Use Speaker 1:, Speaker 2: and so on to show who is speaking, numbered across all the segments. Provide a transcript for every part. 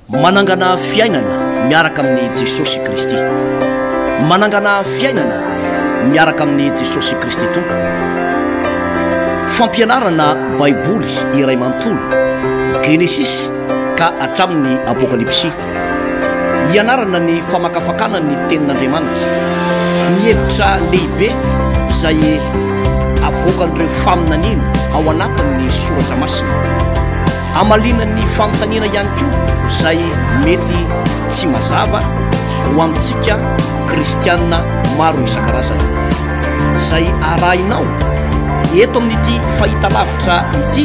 Speaker 1: manangana fiainana miaraka amin'ny Jesosy Kristy. Manangana fiainana miaraka amin'ny Jesosy Kristy tompo. Fampianarana Baiboly iray manontolo Genesis ka hatramin'ny Apokalypsy. Ianarana ny famakafakana ny tenin'Andriamanitra, ny hevitra lehibe izay avoakan'ireo faminaniana ao anatin'ny soratra masina. Amalinan'ny fanontaniana ihany koa izay mety tsy mazava ho amintsika kristianina maro isan-karazany, izay arahinao eto amin'ity fahitalavitra ity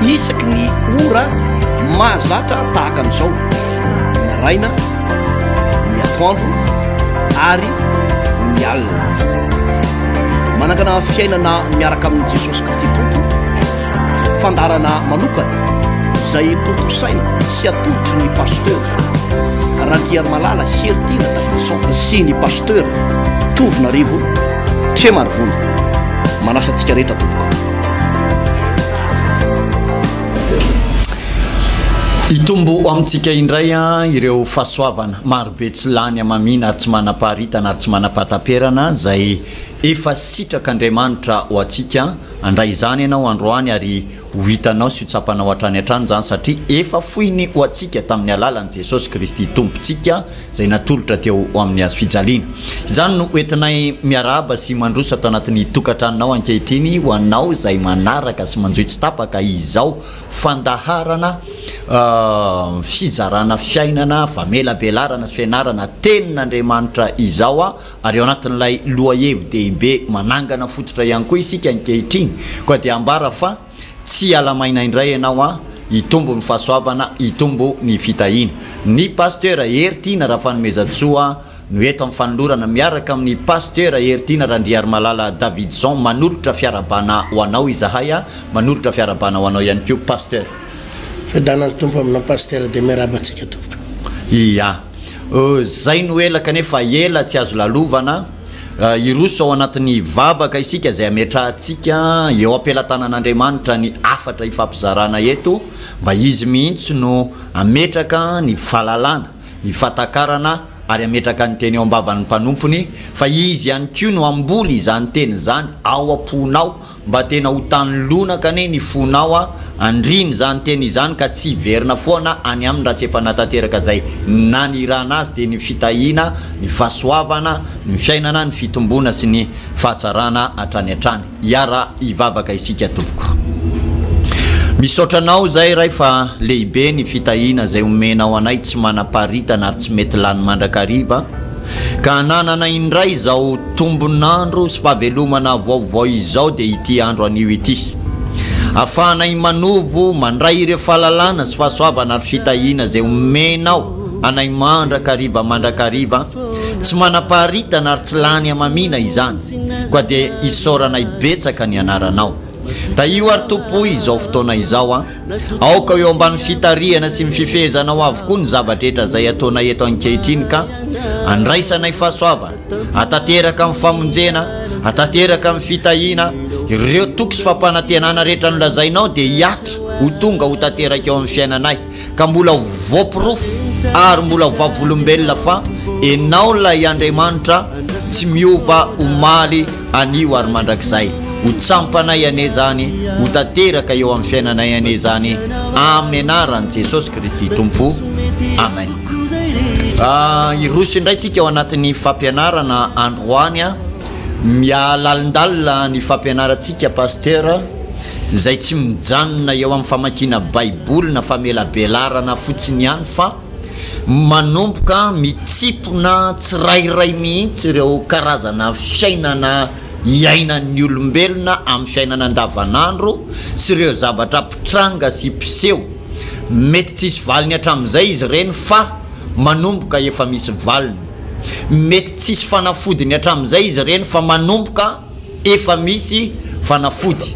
Speaker 1: isaky ny ora mahazatra tahaka an'izao, ny araina, ny atoandro ary ny alina. Manangana fiainana miaraka amin'ny Jesosy Kristy tompo, fandarana manokana izay tontosaina sy atolotry ny pasteur Randriamalala Hertina Davidson sy ny pasteur Tovinarivo Tremarivony. Manasa antsika rehetra tovoka.
Speaker 2: Itombo amintsika indray ireo fahasoavana marobe tsy lany amamina ary tsy manam-paharitana ary tsy manam-pahataperana zay efa sitrak'Andriamanitra ho antsika. Andray izany ianao androany ary ho hitanao sy ho tsapanao hatrany hatrany zany satria efa foiny ho antsika tamin'ny alalan'i Jesosy Kristy tompontsika zay natolotra teo amin'ny hazo fijaliana. Izany no entinay miarahaba sy mandrosa tao anatin'ny tokantranonao ankehitriny ho anao izay manaraka sy manjoy tsy tapaka izao fandaharana fizarana fiainana famelabelarana sy fianarana tenin'Andriamanitra izao ary ao anatin'ilay lohahevi dehibe manangana fototra ihany koa isika ankehitriny. Koa dia ambara fa tsy alamaina indray ianao itombo ny fahasoavana, itombo ny fitahina. Ny pasteur Hertina Rafanomezatsoa no eto amin'ny fanolorana miaraka amin'ny pasteur Hertina Randriamalala Davidson manolotra fiarabana ho anao izahay, manolotra fiarabana ho anao ihany koa pasteur.
Speaker 3: Fedana tompo amina pasteur de merabatsika tompo.
Speaker 2: Ia. Zay no ela kanefa ela tsy azo lalovana. Iroso ao anatin'ny vavaka isika zay ametrahantsika eo ampelantanan'Andriamanitra ny afatra ifampizarana eto mba izy mihitsy no ametraka ny fahalalana, ny fatakarana ary ametraka ny teny ao ambavan'ny mpanompony, fa izy ihany koa no amboly izany teny zany ao am-ponao mba tena ho tany lonaka ane ny fonao andriny zany teny izany ka tsy verina foana any aminy raha tsy efa natateraka zay nanirana azy dia ny fitahina, ny fahasoavana, ny fiainana, ny fitombona sy ny fahatsarana hatrany hatrany. Iara ivavaka isika tompoko. Misaotranao zay ray fa lehibe ny fitahina zay omenao anay tsy manam-paharitana ary tsy mety lany mandrakariva ka nanana indray zao tombonandro sy fahavelomana vaovao izao dia ity andro anio ity afahanay manovo mandray ireo fahalalana sy fahasoavana ary fitahina zay omenao anay mandrakariva tsy manam-paharitana ary tsy lany amamina izany, koa dia isaoranay betsaka ny anaranao. Da io ary tompo izao fotoana izao aoka eo ambany fitariana sy mififezanao avokoa ny zavatra zay ataona eto ankehitriny ka andraisanay fahasoavana, atateraka amin'ny famonjena, atateraka amin'ny fitahina, ireo toky sy fampanantenana rehetra nolazainao dia hiatra ho tonga ho tateraka eo amin'ny fiainanay ka mbola ho voapirofo ary mbola ho vavolombelona fa enao lay Andriamanitra tsy miova omaly anio ary mandrakizay ho tsampanay ane zany, ho tateraka eo amin'ny fiainanay ane zany amin'ny anaran'i Jesosy Kristy tompo. Amen. Iroso indray tsika ao anatin'ny fampianarana androany mialalindalina ny fampianarantsika pasteur zay tsy mijanona eo amin'ny famakina Baiboly na famelabelarana fotsiny ihany fa manomboka mitsipona tsirairay mihitsy ireo karazana fiainana iainan'ny olombelona amin'ny fiainana andavanandro sy ireo zavatra pitranga sy piseho mety tsisy valiny hatramin'izay izy reny fa manomboka efa misy valiny, mety tsisy fanafodiny hatramin'izay izy reny fa manomboka efa misy fanafody.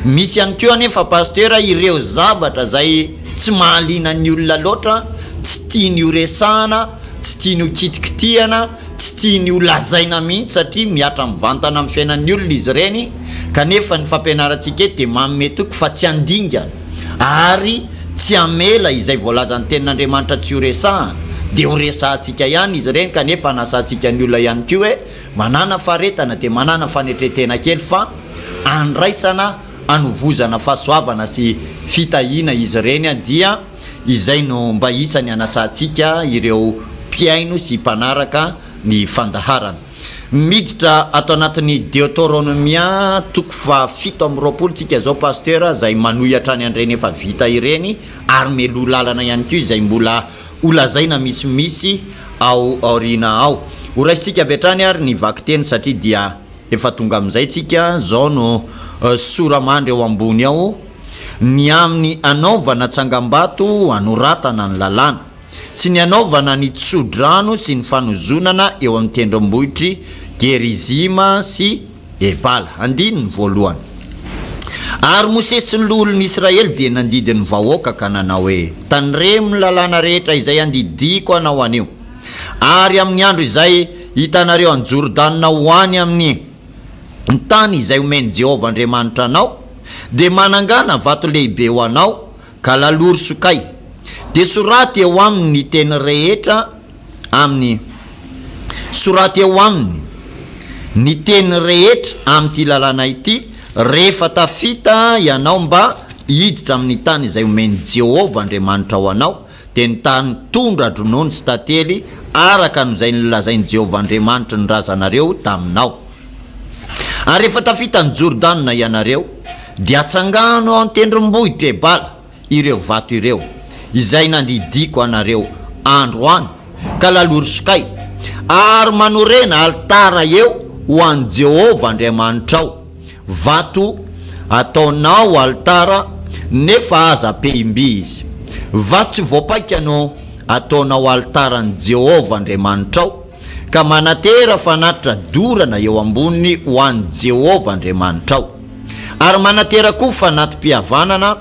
Speaker 2: Misy ihany koa anefa pasteur ireo zavatra zay tsy mahaliana ny olona loatra, tsy tiany ho resahana, tsy tiany ho kitikitihana, tsy tiany ho lazaina mihitsy satria miatra mivantana amin'ny fiainan'ny olona izy reny kanefa ny fampianarantsika eto dia manome toky fa tsy andingana ary tsy amela izay voalazan'ny tenin'Andriamanitra tsy ho resahana dia ho resahantsika ihany izy ireny kanefa nasantsika ny olona ihany koa hoe manana faretana dia manana fanetretena kely fa andraisana anovozana fahasoavana sy fitahiana izy ireny dia izay no mba isany anasantsika ireo mpiaino sy mpanaraka ny fandaharana. Miditra ato anatin'ny Deutéronomia toko fa 7:20 tsika zao pasteur zay manohitra ny andreny efa vita ireny ary melo lalana ihany koa izay mbola olazaina misimisy ao aorina ao. Horaisitsika betrany ary ny vaky teny satria dia efa tonga amin'izay tsika zao no soramandry eo ambony ao ny amin'ny anaovana tsangam-bato anoratana ny lalàna sy ny anaovana ny tsodrano sy ny fanozonana eo amin'ny tendrombohitry Gerizima sy Ebala. Andininy voalohany. Ary Mose sy ny loholon'ny Israely dia nandidy ny vahoaka ka nanao hoe taniremo ny lalàna rehetra izay andidiko anao anio ary amin'ny andro izay hitanareo any Jordanina ho any amin'ny tany izay omeny Jehovah Andriamanitra anao dia manangana vato lehibe ho anao ka laloro sokay dia soraty eo aminy ny teny rehetra amin'ny soraty eo aminy ny teny rehetra amin'ity lalàna ity rehefa tafita ianao mba hiditra amin'ny tany izay omeny Jehovah Andriamanitra ho anao dia ny tany tondra dronono sy tantely araka noizay nilazainy Jehovah Andriamanitra ny razanareo taminao. Ary rehefa tafita ny Jordanina ianareo dia atsangano ao tendrombohitra Ebala ireo vato ireo izay nandidiko anareo andro any ka laloro sokay ary manorena altara eo ho an Jehovah Andriamanitra ao vato ataonao altara nefa aza peimby izy vato tsy voapaika no ataonao altara ny Jehovah Andriamanitra ao ka manatera fanatitra dorana eo ambony ho an Jehovah Andriamanitra ao ary manatera koa fanatim-pihavanana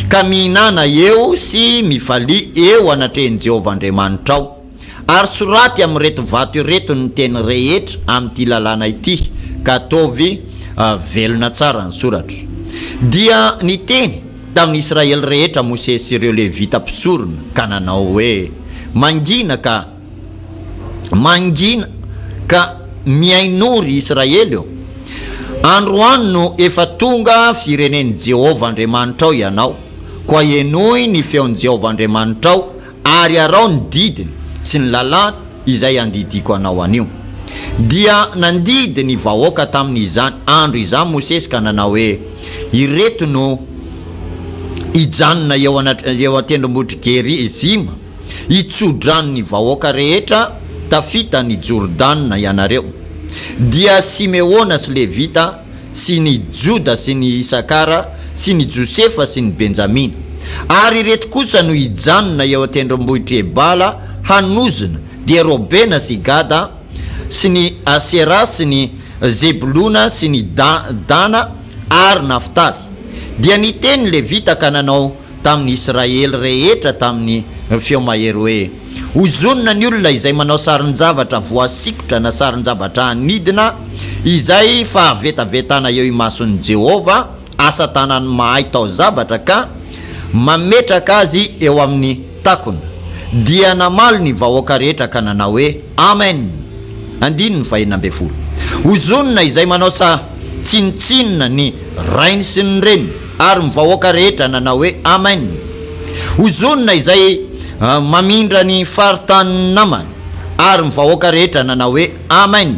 Speaker 2: ka mihinana eo sy mifalia eo anatrehany Jehovah Andriamanitra ao ary soraty amin'ny reto vato ireto ny teny rehetra amin'ity lalàna ity ka ataovy velona tsara ny soratra. Dia ny teny tamin'ny Israely rehetra Mose sy ireo Levita mpisorona ka nanao hoe mangina ka miainory Israely eo androany no efa tonga fireneny Jehovah Andriamanitra ao ianao koa enoy ny feon'ny Jehovah Andriamanitra ao ary arao ny didiny sy ny lalàna izay andidiko anao anio. Dia nandidy ny vahoaka tamin'izany andro izany Mose ka nanao hoe ireto no ijanona eo atendrombohitry Gerizima hitsodrano ny vahoaka rehetra tafita ny Jordanina ianareo. Dia Simeona sy Levita sy ny Joda sy ny Isakara sy ny Josefa sy ny Benjamina ary ireto kosa no ijanona eo atendrombohitry Ebala hanozona dia Robena sy Gada sy ny Asera sy ny Zebuluna sy ny Dana ary Naftali. Dia ny teny Levita ka nanao tamin'ny Israely rehetra tamin'ny feomahery hoe hozonina ny olona izay manao sarin-javatra voasikotra na sarin-javatra anidina izay fahavetavetana eo imason'ny Jehovah asa tanany mahay tao zavatra ka mametraka azy eo amin'ny takona. Dia namaly ny vahoaka rehetra ka nanao hoe amen. Andininy 20. Hozonina izay manao tsinitsinina ny rainy sy ny reny ary mivahoaka rehetra nanao hoe amen. Hozonina izay mamindra ny faritany namany ary mivahoaka rehetra nanao hoe amen.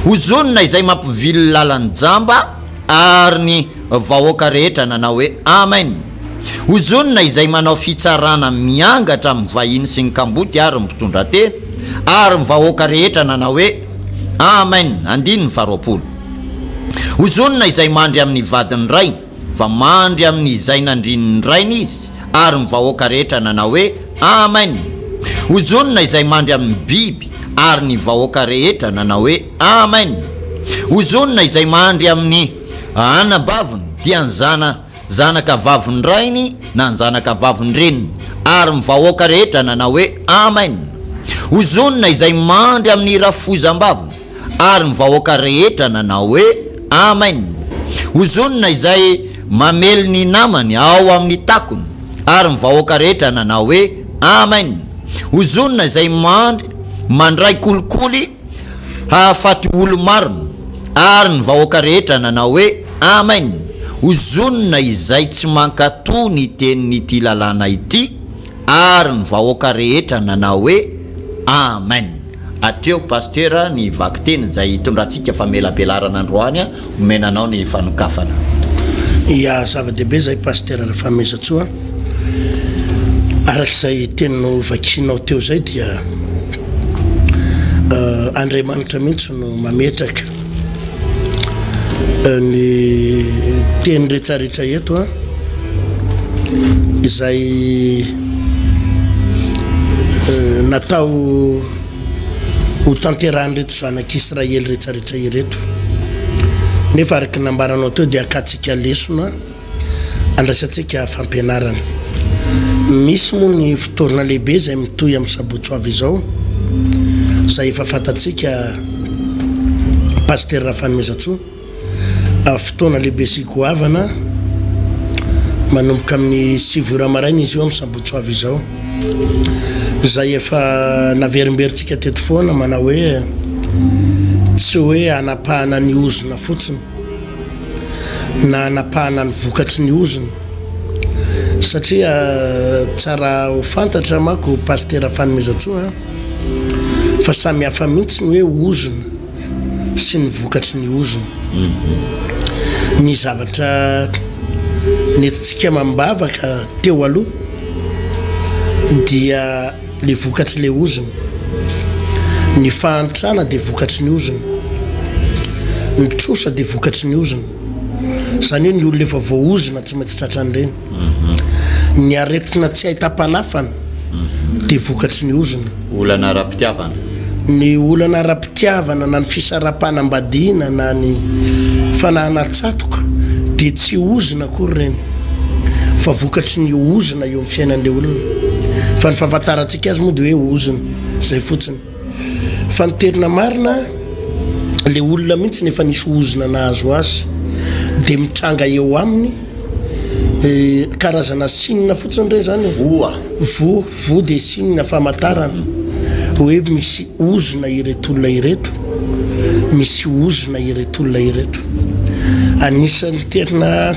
Speaker 2: Hozonina izay mampivily lalan'ny jamba ary ny vahoaka rehetra nanao hoe amen. Hozonina izay manao fitsarana miangatra amin'ny vahiny sy ny kamboty ary mpitondra teny ary mivahoaka rehetra nanao hoe amen. Andininy 20. Hozonina izay mandry amin'ny vadiny rainy fa mandry amin'ny izay nandrininy rainy izy ary mivahoaka rehetra nanao hoe amen. Hozonina izay mandry amin'ny biby ary ny vahoaka rehetra nanao hoe amen. Hozonina izay mandry amin'ny anabaviny dia ny zanaka vaviny rainy na ny zanaka vaviny reniny ary mivahoaka rehetra nanao hoe amen. Hozonina izay mandry amin'ny rafozam-baviny ary mivahoaka rehetra nanao hoe amen. Hozonina izay mamely ny namany ao amin'ny takony ary ny vahoaka rehetra nanao hoe amen. Hozonina izay mandray kolikoly hahafaty olo marina ary ny vahoaka rehetra nanao hoe amen. Hozonina izay tsy mankato ny tenin'ity lalàna ity ary ny vahoaka rehetra nanao hoe amen. Atreo pasteur ny vaky teny izay hitondrantsika famelabelarana androany a omenanao ny fanokafana.
Speaker 3: Ya zava-dehibe zay pasteur Rafamezatsoa arak'izay teninao vakinao teo zay dia Andriamanitra mihitsy no mametraka ny teny rehetrarehetra eto a izay natao ho tanterahany reto zanak'Israely rehetrarehetra ireto nefa araky nambaranao teo dia akatsika lesona andraisantsika fampianarana. Misy moa ny fotoana lehibe zay mitohy amin'ny sabotsoavy izao zay efa fantatsika pasteur Rafamezatsoa fotoana lehibe sy goavana manomboka amin'ny 7 maraina izy io amin'ny sabotsoavy izao zay efa naverimberitsika teto foana manao hoe tsy hoe anapahana ny ozona fotsiny na anapahana ny vokatry ny ozona satria tsara ho fantatra mako pasteur Rafamezatsoa fa samy hafa mihitsy ny hoe ozona sy ny vokatry ny ozona. Ny zavatra nentsika mambavaka teo aloha dia le vokatry le ozona, ny fahantrana de vokatry ny ozona, ny trosa de vokatry ny ozona. Zany hoe ny olona efa voaozona tsy maintsy tratran'ireny. Ny aretina tsy ahita-panafana de vokatry ny ozona.
Speaker 2: Olana ara-pitiavana.
Speaker 3: Ny olana ara-pitiavana na ny fisarapanam-badina na ny fanahana-tsatoka de tsy ozona akory ireny fa vokatry ny ozona eo amin'ny fiainan'le olona. Fa ny fahafantarantsika azy moa de hoe ozona zay fotsiny. Fa ny terina marina le olona mihitsy nefa nisy ozona nahazo azy de mitranga eo aminy karazana sinina fotsiny ireny zany vo de sinina famantarana hoe misy ozona ireto olona ireto, misy ozona ireto olona ireto. Anisan'ny terina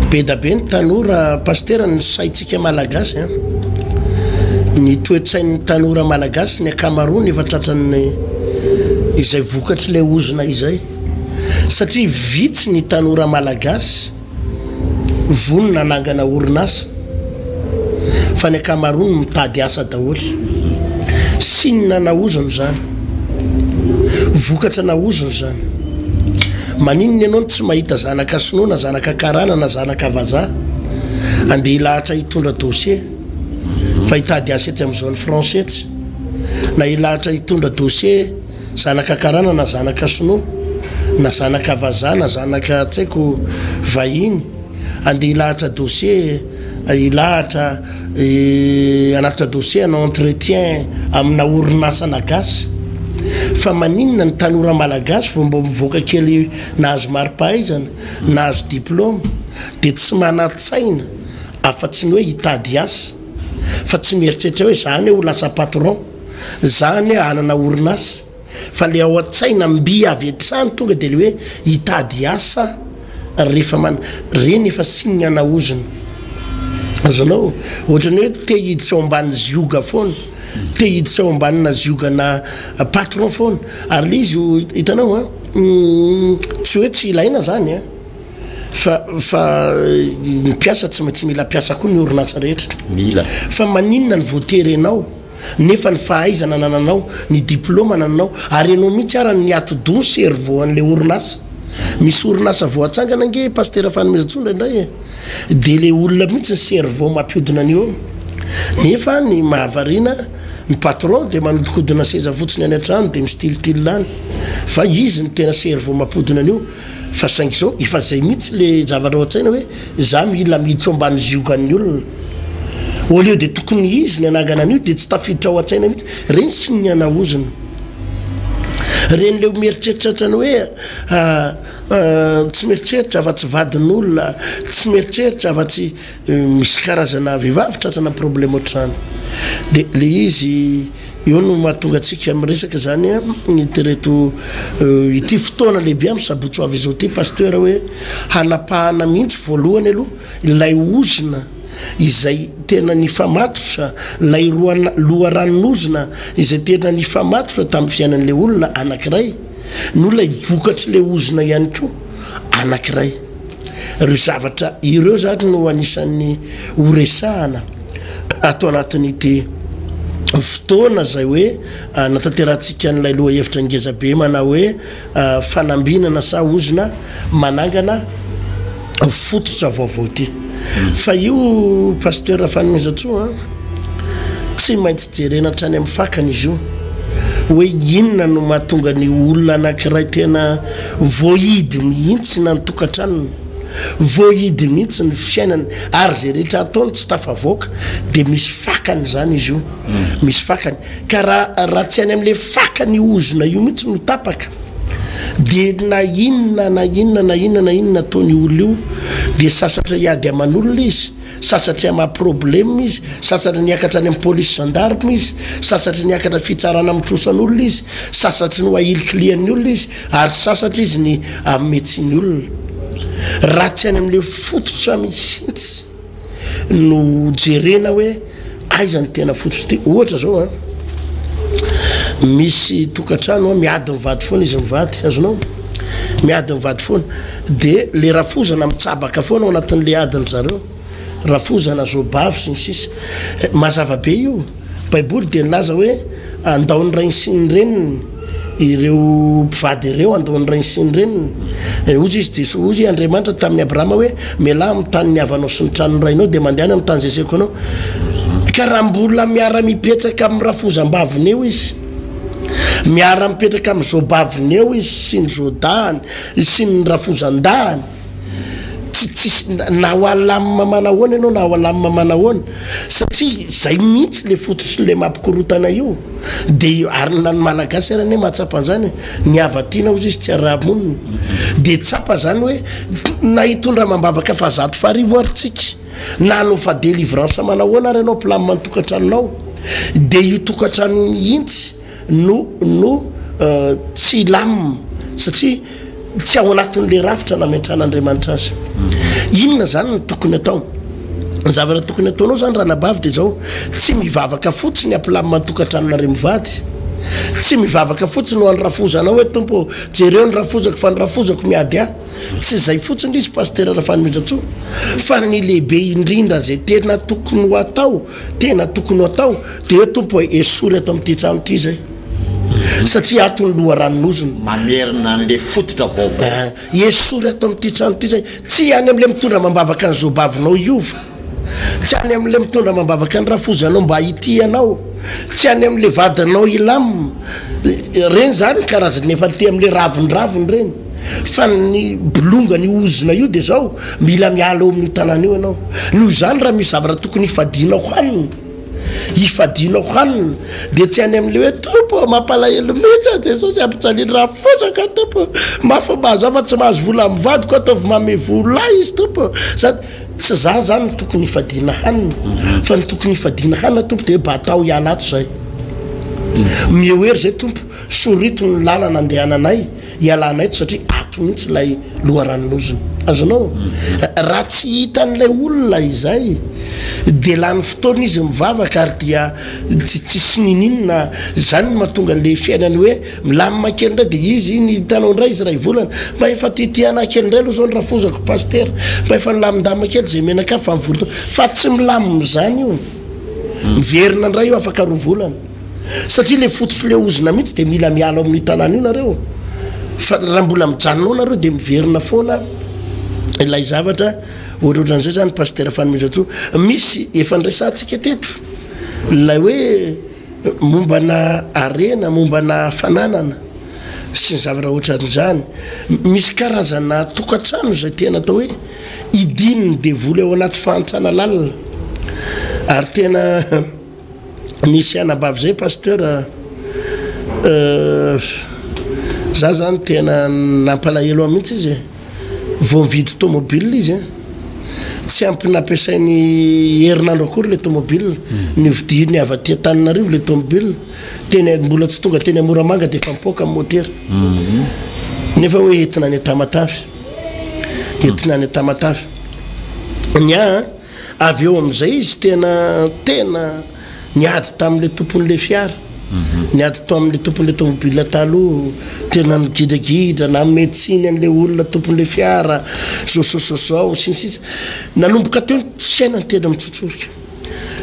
Speaker 3: be da be ny tanora pasteur ny saitsika malagasy ny toetsain'ny tanora malagasy ny akamaroany efa tratran'ny izay vokatry le ozona izay satria vitsy ny tanora malagasy vonona nangana orinasa fa ny akamaroany mitady asa daholy. Sinina na ozona zany, vokatra na ozona zany. Maninona ianao tsy mahita zanaka sinoana, zanaka karana na zanaka vazaha andeha ilahatra hitondra dossier fa hitady asa etsy amin'izao ny français na ilahatra hitondra dossier zanaka karana na zanaka sinoa na zanaka vazaha na zanaka tsy haiko vahiny andeha ilahatra dossier ilahatra anatitra dossier na entretien amina orinasa nagasy. Fa maninona ny tanora malagasy vao mba mivoaka kely nahazo mari-pahaizana nahazo diplôme de tsy manatsaina afa-tsy ny hoe hitady asa fa tsy mieritreritra hoe zany ho lasa patron, zany hoe anana orinasa fa le ao an-tsaina mby avy hatrany tonga de le hoe hitady asa rehefa reny efa sinina na ozona. Azanao ohatrany hoe te hiditra ao ambany zioga foana, te hiditra ao ambanina zioga na patron foana ary le izy hitanao tsy hoe tsy ilaina zany fa ny piasa tsy maintsy mila piasa koa ny orinasa rehetra
Speaker 2: mila.
Speaker 3: Fa maninona ny voatery anao nefa ny fahaizana nananao ny diplôma nananao ary anao mihitsy ara ny atodony cerveau an'le orinasa. Misy orinasa voatsangana nge pasteur Rafamezatsoa indray de le olona mihitsy ny cerveau mampiodina an'io nefa ny mahavarina ny patron de manodikodina seza fotsiny any an-trano de mistilitillany fa izy ny tena cerveau mampodina an'io fa saingy zao efa zay mihitsy le zavatra ao an-tsaina hoe za mila miditra ambany ziogan'ny olona au lieu de tokony izy ny anangana an'io de tsy tafiditra ao an-tsaina mihitsy reny sy ny anaozona reny le mieritreritratra ny hoe tsy mieritreritra afa-tsy vadin'olona tsy mieritreritra afa-tsy misy karazana vehivavy tratrana problème ohatrany de le izy io no mahatonga atsika miresaka zany a itereto ity fotoana lehibe amy sabotso avy izao ty pasteur hoe hanapahana mihitsy voalohany aloha ilay ozona izay tena nifamatotra lay loharanon'ozona izay tena nifamatotra tamin'ny fiainan'le olona anankiray no lay vokatry le ozona ihany koa anankiray ireo zavatra ireo zany no anisan'ny horesahana atao anatin'ity fotoana zay hoe natanterantsika n'ilay loha hevitra ngezabe manao hoe fanambinana sa ozona manangana fototra vaovao ty fa io pasteur fanomezatsoa tsy maintsy jerena hatrany amin'ny fakana izy io hoe inona no mahatonga ny olona anankiray tena voahidy mihitsy na nytokantranony voahidy mihitsy ny fiainany ary zay rehetra ataony tsy tafavoaka de misy fakany zany izy io misy fakany ka raha tsy any amin'le fakany ozona io mihitsy no tapaka de na inona ataony olona io de sasatra hiady aman'olona izy sasatra mahaproblème izy sasatra niakatra any amin'ny police gendarme izy sasatra niakatra fitsarana mitrosan'olona izy sasatra no ahilikilian'ny olona izy ary sasatra izy ny ametsiny olona raha tsy any amin'le fototra mihitsy no jerena hoe aizany tena fototra ty ohatra zao misy tokantrano miady mivady foana izy mivady azonao miady mivady foana de le rafozana mitsabaka foana ao anatin'le adiny zareo rafozana zobavy sy ny sisa mazava be io baiboly de nilaza hoe andaony rainy sy ny reniny ireo mpivady ireo andaony rainy sy ny reniny ozy izy jeso ozy Andriamanitra tamin'ny Abrahama hoe miala amin'ny tany niavanao sy ny tranony rainao de mandehana amin'ny tany zezeko anao ka raha mbola miara mipetraka amin'ny rafozam-baviny eo izy miara mipetraka amin'ny zobaviny eo izy sy ny zodany sy ny rafozan-dahany tsy na ho alamina manahoana ianao na ho alamina manahoana satria zay mihitsy le fototry le mampikorotana io de ary na ny malagasy arane mahatsapan'izany ny avatiana ozy izy tsy aramonina de tsapa zany hoe na hitondra mambavaka fa zato farivo aritsika na no fa délivrance manahoana ary anao mpilamy mantokantranonao de io tokantrano mihitsy no tsy lamina satria tsy ao anatin'le rafitra nametran'Andriamanitra azy inona zany no tokony atao zavatra tokony ataonao zany raha nabavy de zao tsy mivavaka fotsiny ampilamy mantokantranonare mivady tsy mivavaka fotsiny ho anyrafozanao hoe tompo jereo ny rafozako fa nyrafozako miady tsy zay fotsiny izy pasteur raha fanomezatsoa fa ny lehibe indrindra zay tena tokony ho atao de hoe tompo esory ato amin'ity trano ity zay satria atony loha ranonozony
Speaker 2: mamerina an'le fototra vaovao
Speaker 3: esory ato amin'ity trano ity zay tsy any amin'le mitondra mambavaka ny zobavinao iova tsy any amin'le mitondra mambavaka ny rafozanao mba hitianao tsy any amin'le vadinao ilamina reny zany karazany efa ty amin'le ravindraviny reny fa ny bolonga ny ozona io de zao mila miala eo amin'io tanana io ianao noho zany raha misy zavatra tokony ifadinao hanina de tsy any amin'le hoe tompo mampalahelo mihitsy Jesosy ampitsaliny rafozaka tompo mafabazo afa tsy mahazo vola mivadiko ataovy mame vola izy tompo sady tsy za zany tokony ifadina hanina fa ny tokony ifadina hanina tompo de mba atao hiala ato zay miehery zay tompo sorito ny lalana andehananay hialanay to satria ato mihitsy lay loharanonoziny azonao raha tsy hitan'lay olona izay de lany fotoana izy mivavaka ary dia tsy sinininina zany no mahatonga an'le fiainany hoe milamina kely ndray de izy ny hitanao ndray izy ray volana mba efa titiana kely ndray aloha zao ny rafozako pasteur mba efa nilamindama kely zay menaka fa mivolo fa tsy milamina zany io miverina ndray io afaka roa volana satria le fototry le ozona mihitsy de mila miala amin'ny tanana io nareo fa raha mbola mijanonao nareo de miverina foana ilay zavatra ohatrohatran'izay zany pasteur fanomezatsoa misy efa nresantsika teto lay hoe mombana arena mombana fananana sy ny zavatra ohatran'izany misy karazana tokantrano zay tena atao hoe idininy devoly ao anaty fahantsana lalina ary tena nisy anabavy zay pasteur za zany tena nampalahelo amitsy izy vao mividy tomobile izy tsy ampy nampiasainy herinandro akory le tomobile ny vidiriny avy aty Antananarivo le tomobile tena mbola tsy tonga teny Moramanga de fampoka amin'ny motera nefa hoe entina ny Tamatavy nya avy eo am'izay izy tena niady tamin'le tompon'le fiara niady to amin'le tompon'le tomobile taloha tena nigidagidra na médecine an'le olona tompon'le fiara zao sinsisa nanomboka teo tsy ainany tena mitsotsorika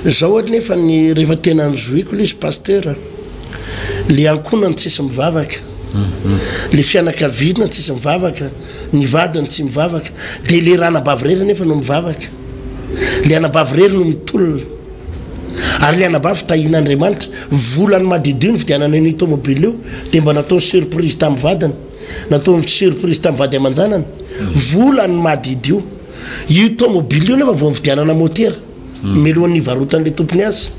Speaker 3: zao nefa ny rehefa tena nizoiko le izy pasteur le ankonany tsisy mivavaka le fianakaviana tsisy mivavaka ny vadiny tsy mivavaka de le ranabavy nefa no mivavaka le anabavy no mitolona ary le anabavy tahin'Andriamanitra volany madidiny fidianana ny tomobile io de mba natao surprise tamin'ny vadiny natao surprise tamin'ny vady amanjanany volany madidy io tomobile io nefa vao vidianana motera melohan'ny varotan'le tompony azy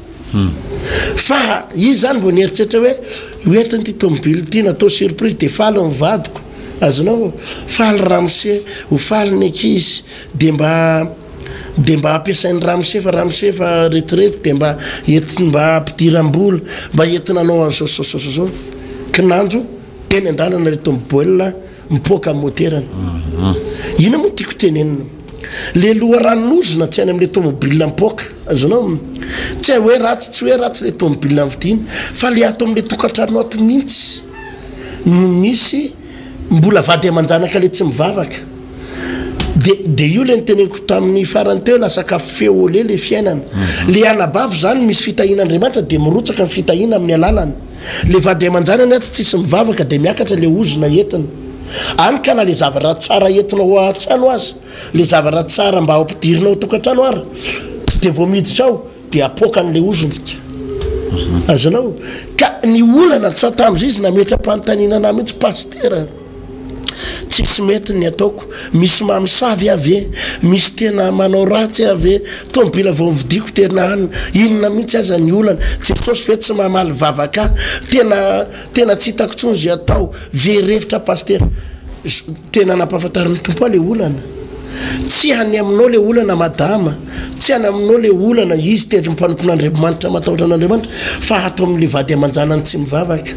Speaker 3: fa izy zany mbo nieritreritra hoe oetiny ty tomobile ty natao surprise de faly amin'ny vadiko azonao faly ramose ho faly ny ankizy de mba ampiasain'ny ramose fa retraite de mba entiny mba ampidiram-bola mba entina anao an'zao kinanjo teny andalana le tomobile mipoaka amin'ny moterany ina moa tiako tenenina le loharanonozona tsy any amin'le tomobile mipoaka azonao tsy hoe ratsy le tomobile vidiny fa le ato amin'le tokantrano ato mihitsy misy mbola vady amanjanaka le tsy mivavaka de io le niteneko tamin'ny farany teo lasakafo feo le fiainana le anabavy zany misy fitahin'Andriamanitra de mirotsaka ny fitahina amin'ny alalany le vady amanjanany aty tsisy mivavaka de miakatra le ozona entina any ka na le zavatra tsara entina ho atrano azy le zavatra tsara mba ampidirinao tokantrano ary de vao miditra ao de apoka an'le ozona azonao ka ny olana tsy tam'izay izy nametsa ampanotaninana mihitsy pasteur tsisy mety ny ataoko misy mamosavy avy misy tena manao ratsy avy tomobile vao vidiko tena any inona mihitsy aza ny olana tsy tosy fe tsy mamaly vavaka tena tsy hitako tsony zay atao verevitra pasteur tena nampahafantariny tompo le olana tsy any aminao le olana madama tsy any aminao le olana izy tedry mipanompon'Andriamanitra matahotra an'Andriamanitra fa ato amin'le vady amanjanany tsy mivavaka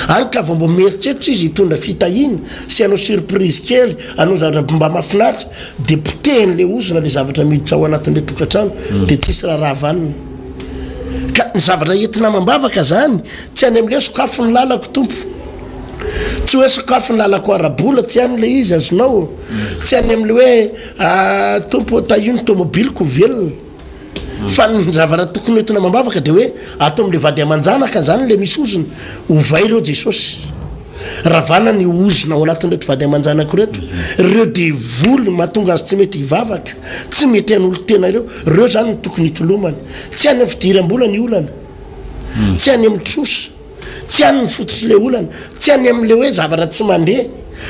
Speaker 3: any ka vao mbo mieritseritra izy hitondra fitahina sy anao surprise kely anao zavatra mba mafinaritra de potehiny le ozona le zavatra miditra ao anatin'le tokantrano de tsisy raha vanina ka ny zavatra entina mambavaka zany tsy any amin'le sokafo ny lalako tompo tsy hoe sakafo ny lalako arabola tsy an'le izy azonao tsy any amin'le hoe tompo tahiny tomobileko velona fa ny zavatra tokony entina mambavaka de hoe ato amin'le vady amanjanaka zany le misy ozona ovay ireo Jesosy ravana ny ozona ao anatin'reto vady amanjanako reto ireo de voly mahatonga azy tsy mety hivavaka tsy mety an'olo tena ireo zany ny tokony hitolomana tsy any amin'ny fidiram-bola ny olana tsy any amin'ny trosa tsy any ny fototry le olana tsy any amin'le hoe zavatra tsy mandeha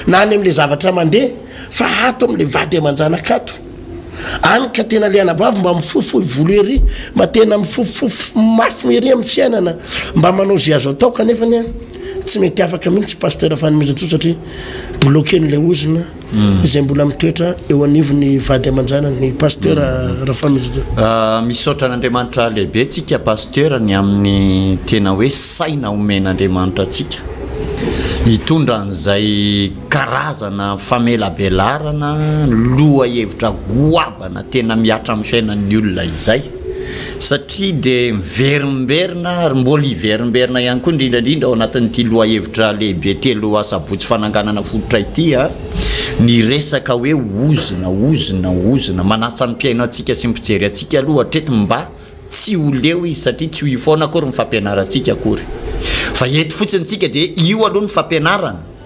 Speaker 3: na any amin'le zavatra mandeha fa ato amin'le vady amanjanaka ato any ka tena le anabavy mba mifofoy volo ery mba tena mifofofo mafy ery amin'ny fiainana mba manao zay azo atao kanefa ny tsy mety afaka mihitsy pasteur fanomezatso satria bloquen'le ozona izay mbola mitoetra eo anivony vady amanjanany pasteur Rafamezatso
Speaker 2: misaotra n'Andriamanitra lehibe tsika pasteur ny amin'ny tena hoe saina omen'Andriamanitra atsika hitondra an'izay karazana famelabelarana loha hevitra goavana tena miatra amin'ny fiainan'ny olona izay satria de miverimberina ary mbola hiverimberina ihany koa indrindrandrindra ao anatin'ity loha hevitra lehibe telo asabotsy fananganana fototra ity ny resaka hoe ozona manasa mpiaino atsika sy mpijery atsika aloha hatreto mba tsy ho leo izy satria tsy ho ifoana akory ny fampianarantsika akory fa eto fotsiny tsika de io aloha ny fampianarana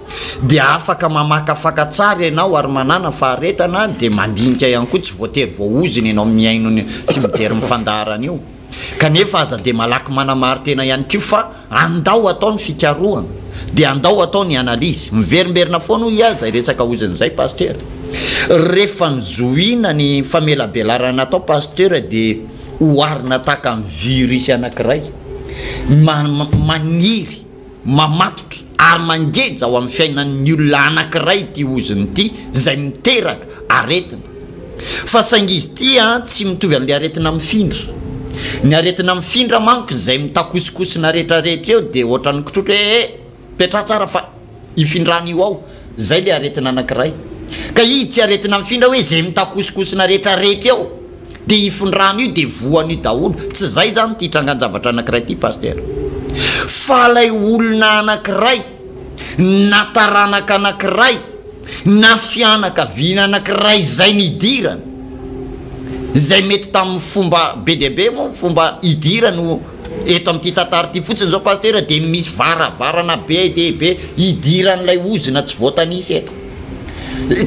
Speaker 2: de afaka mamakafaka tsara ianao ary manana faharetana de mandinika ihany koa tsy voatery voaoziny ianao miaino sy mijery mifandaharana io kanefa aza de malaky manamary tena ihany kio fa andao atao ny fikarohana de andao atao ny analizy miverimberina foana iaza resaka ozin'izay pasteur rehefa nizohina ny famelabelarana atao pasteur de oarina taka ny virus anankiray maniry mamatotra ary mangeja ao amin'ny fiainan'ny olona anankiray ty oziny ity zay miteraka aretina fa saingy izy ty tsy mitovy amin'le aretina mifindra ny aretina mifindra manko zay mitakosikosina rehetrarehetra eo de ohatrany kotrotro hoe petra tsara fa ifindrany io ao zay le aretina anankiray ka izy tsy aretina mifindra hoe zay mitakosikosina rehetrarehetra eo de ifindrany io de voany daholo tsy zay zany ty trangan-javatra anankiray ty paster fa lay olona anankiray na taranaka anankiray na fianakaviana anankiray zay nidirana zay mety tamin'ny fomba be deabe moa fomba idira no eto amin'ity tantara ty fotsiny zao paster de misy varavarana be deabe idiran'lay ozina tsy voatanisy eto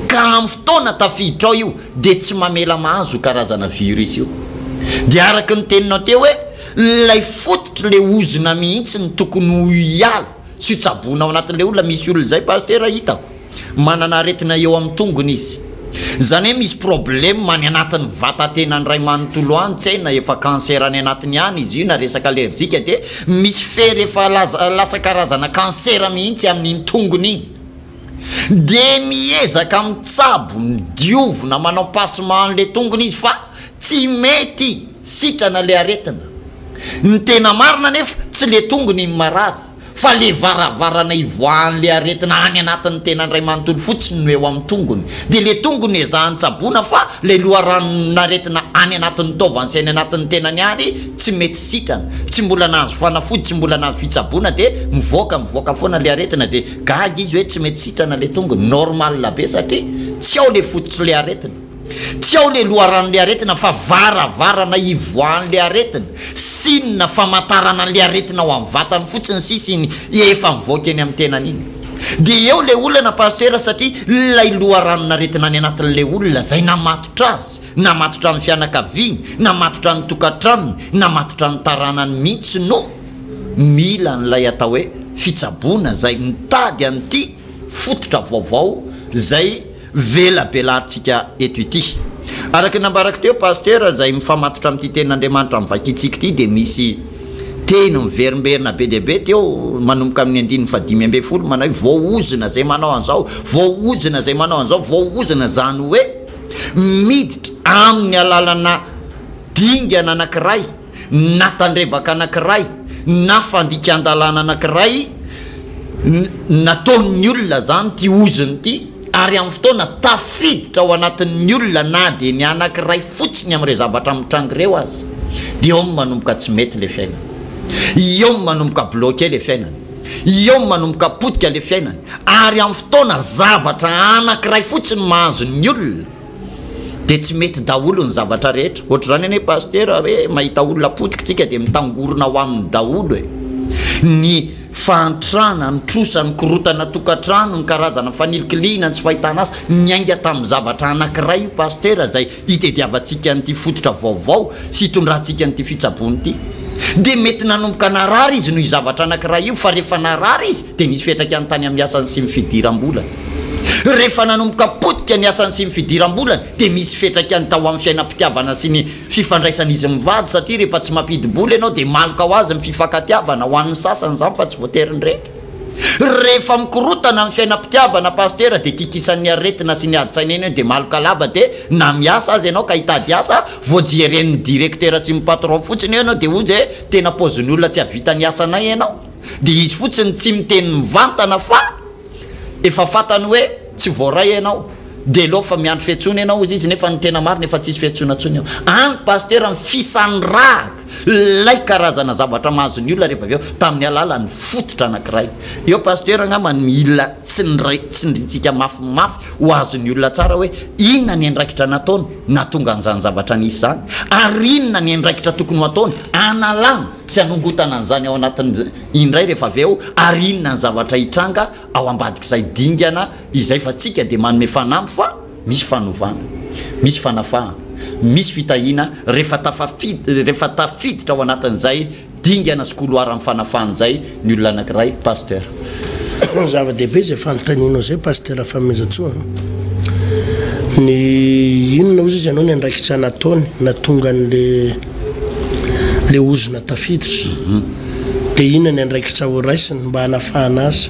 Speaker 2: ka amin'ny fotoana tafiditra ao io de tsy mamela mahazo karazana virus io de araky ny teninao teo hoe lay fototry le ozina mihitsy ny tokony iala sy tsabona ao anatin'le olona misy olona zay paster hitako manana aretina eo amin'ny tongony izy zany hoe misy problème many anatin'ny vatatenany ray manontolo any tsy haina efa cancer any anatiny any izy io na resaka allergique de misy fery efa lasa karazana cancer mihitsy amin'iny tongony igny de miezaka mitsabo midiovona manao passement an'le tongony izy fa tsy mety sitrana le aretina ny tena marina nefa tsy le tongony marary fa le varavarana ivoan'le aretina any anatin'ny tenany ray manontolo fotsiny no eo amin'ny tongony de le tongony ezahany tsabona fa le loharan'aretina any anatin'ny taovany sainy anatin'ny tenany any tsy mety sitrana tsy mbola nahazo fanafody tsy mbola nahazo fitsabona de mivoaka foana le aretina de gaga izy hoe tsy mety sitrana le tongony normal be satria tsy ao le fototry le aretina tsy ao le loharan'le aretina fa varavarana ivoan'le aretina sinina famantarana an'le aretina ao amin'ny vatany fotsiny sisiny efa mivoaka eny amin'ny tenany iny de eo le olona paster satria lay loharanon'aretina any anatin'le olona zay namatotra azy namatotra amin'ny fianakaviany namatotra ny tokantranony namatotra ny taranany mihitsy no mila n'lay atao hoe fitsabona zay mitady an'ity fototra vaovao zay vela belaritsika eto ity araky nambaraka teo paster zay mifamatotra amin'ity tenin'Andriamanitra amin'ny vakitsika ity de misy teny miverimberina be deabe teo manomboka amin'ny 5:50 manao hoe voaozina zay manao an'izao voaozina zay manao an'izao voaozina zany hoe miditra amin'ny alalana dingana anankiray na tandrevaka anankiray na fandikan-dalana anankiray nataon'ny olona zany ty oziny ty ary amin'ny fotoana tafiditra ao anatin'ny olona na de ny anankiray fotsiny amin'ireo zavatra mitrangireo azy de eo manomboka tsy mety le fiainana eo manomboka bloqué le fiainana eo manomboka potika le fiainana ary amin'ny fotoana zavatra anankiray fotsiny mahazo ny olona de tsy mety daholo ny zavatra rehetra ohatra zany ane paster hoe mahita olona potika tsika de mitangorona ho amin'ny daholo hoe ny fahantrana ny trosa ny korotana tokantrano ny karazana fanilikilina ny tsy fahitana azy niainga tamin'ny zavatra anankiray io paster zay hitediavantsika n'ity fototra vaovao sy hitondrantsika n'ity fitsabony ity de mety nanomboka narary izy noho zavatra anankiray io fa rehefa narary izy de misy fetraka any tany amin'ny asany sy mifidiram-bolana rehefa nanomboka potika ny asany sy mifidiram-bolana de misy fetraka any tao amin'ny fiainam-pitiavana sy ny fifandraisan'izy mivady satria rehefa tsy mampidi-bola ianao de maloka ho azy mififankatiavana ho an'ny sasany zany fa tsy voateriny rehetra rehefa mikorotana amin'ny fiainam-pitiavana paster de kikisan'ny aretina sy ny adi-tsaina eny eo de maloka laba de na miasa azy ianao ka hitady asa voajeren'ny directeur sy mipatron fotsiny ianao de ozy hoe tena paozin'ny olona tsy havita ny asanay ianao de izy fotsiny tsy miteny mivantana fa efa fatany hoe tsy voaray ianao de lo fa miandro fiantsona ianao izy nefa ny tena marina efa tsisy fiantsona tsony ao any paster ny fisandrahaka lay karazana zavatra mahazo ny olona rehefa avy eo tamin'ny alalan'ny fototra anankiray eo paster angamba mila tsindritsika mafimafy ho azo ny olona tsara hoe inona ny andraikitra nataony natonga an'izany zavatra nisy zany ary inona ny andraikitra tokony ho ataony analana sy anongotana an'izany ao anatin'ny indray rehefa avy eo ary inona ny zavatra hitranga ao ambadik'izay dingana izay fa tsika de manome fanampy fa misy fanovana misy fanafahana misy fitahina rehefa tafiditra ao anatin'izay dingana sy koloara amin'ny fanafahana zay ny olona anankiray paster
Speaker 3: zava-dehibe zay fanontanianao zay paster famezatsoa ny inona ozy izy ianao ny andraikitra nataony natonga le ozona tafiditra de inona ny andraikitra ho raisiny mba hanafahana azy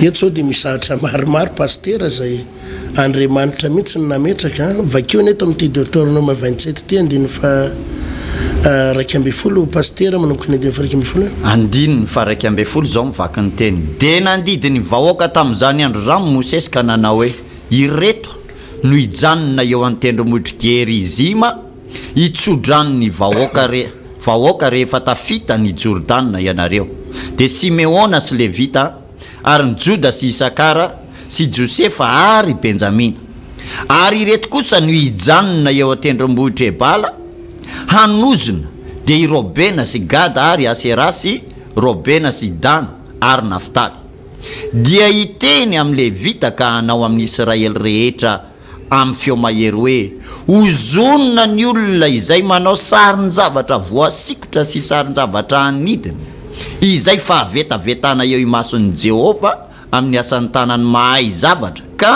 Speaker 3: Eto dia misahatra maromaro pastera zay andriamanitra mihitsy ny nametraka vakeo neto amin'ity docteur noma 27 ty andiny fa raiky amby folo pastera manomboka ny andiny fa raiky amby folo
Speaker 2: andiny fa raiky amby folo zao mivaky ny teny de nandidiny vahoaka tamin'izany andro zany Mosesy ka nanao hoe ireto no ijanona eo an-tendrombohitry Gerizima itsodran'ny vahoaka rehefa tafita ny Jordana ianareo de Simeona sy Levita ary ny Joda sy Isakara sy Josefa ary Benjamina ary ireto kosa no ijanona eo an-tendrombohitra Ebala hanozona de i Robena sy Gada ary Asera sy Robena sy Dan ary Naftaly dia iteny amin'ny Levita ka hanao amin'ny Israely rehetra amin'ny feo mahery hoe ozonina ny olona izay manao sarin-javatra voasikotra sy sarin-javatra anidina izay fahavetavetana eo imason'ny Jehova amin'ny asan'ny tanany mahay zavatra ka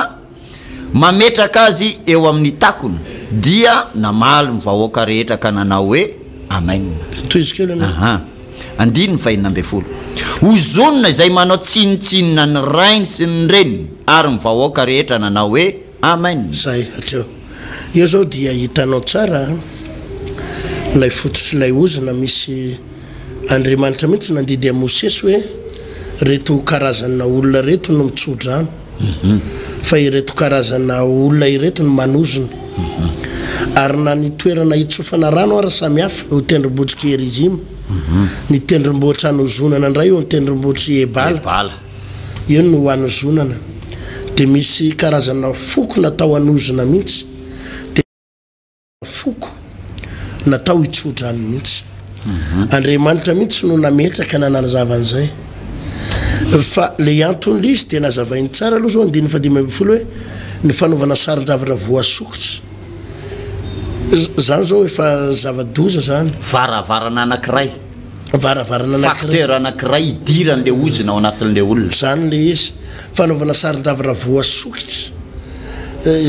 Speaker 2: mametraka azy eo amin'ny takony dia namaly ny vahoaka rehetra ka nanao hoe amen. Andiny fa 12 ozonina izay manao tsinotsinona ny rainy sy ny reniny ary ny vahoaka rehetra nanao hoe amen.
Speaker 3: Zay atreo io zao dia hitanao tsara lay fototsy lay ozona misy andriamanitra mihitsy nandidy a Mosesy hoe reto karazana olona reto no mitsodrano fa ireto karazana olona ireto no manozona ary na ny toerana hitsofana rano ary samihafa ho tendrombohitry Gerizima ny tendrombohitra hanozonana indray eo ny tendrombohitry Ebala io no hanozonana de misy karazana foko natao hanozona mihitsy de foko natao hitsodrano mihitsy andriamanitra mihitsy no nametraka nanazava an'izay fa le antony izy dia nazavainy tsara aloha zao andiny fa 12 hoe ny fanaovana sarin-javatra voasokotra zany zao efa zava-doza zany
Speaker 2: varavarana anankiray
Speaker 3: varavarana
Speaker 2: facteur anankiray idirany le ozina ao anatin'le olona
Speaker 3: zany le izy fanaovana sarin-javatra voasokotra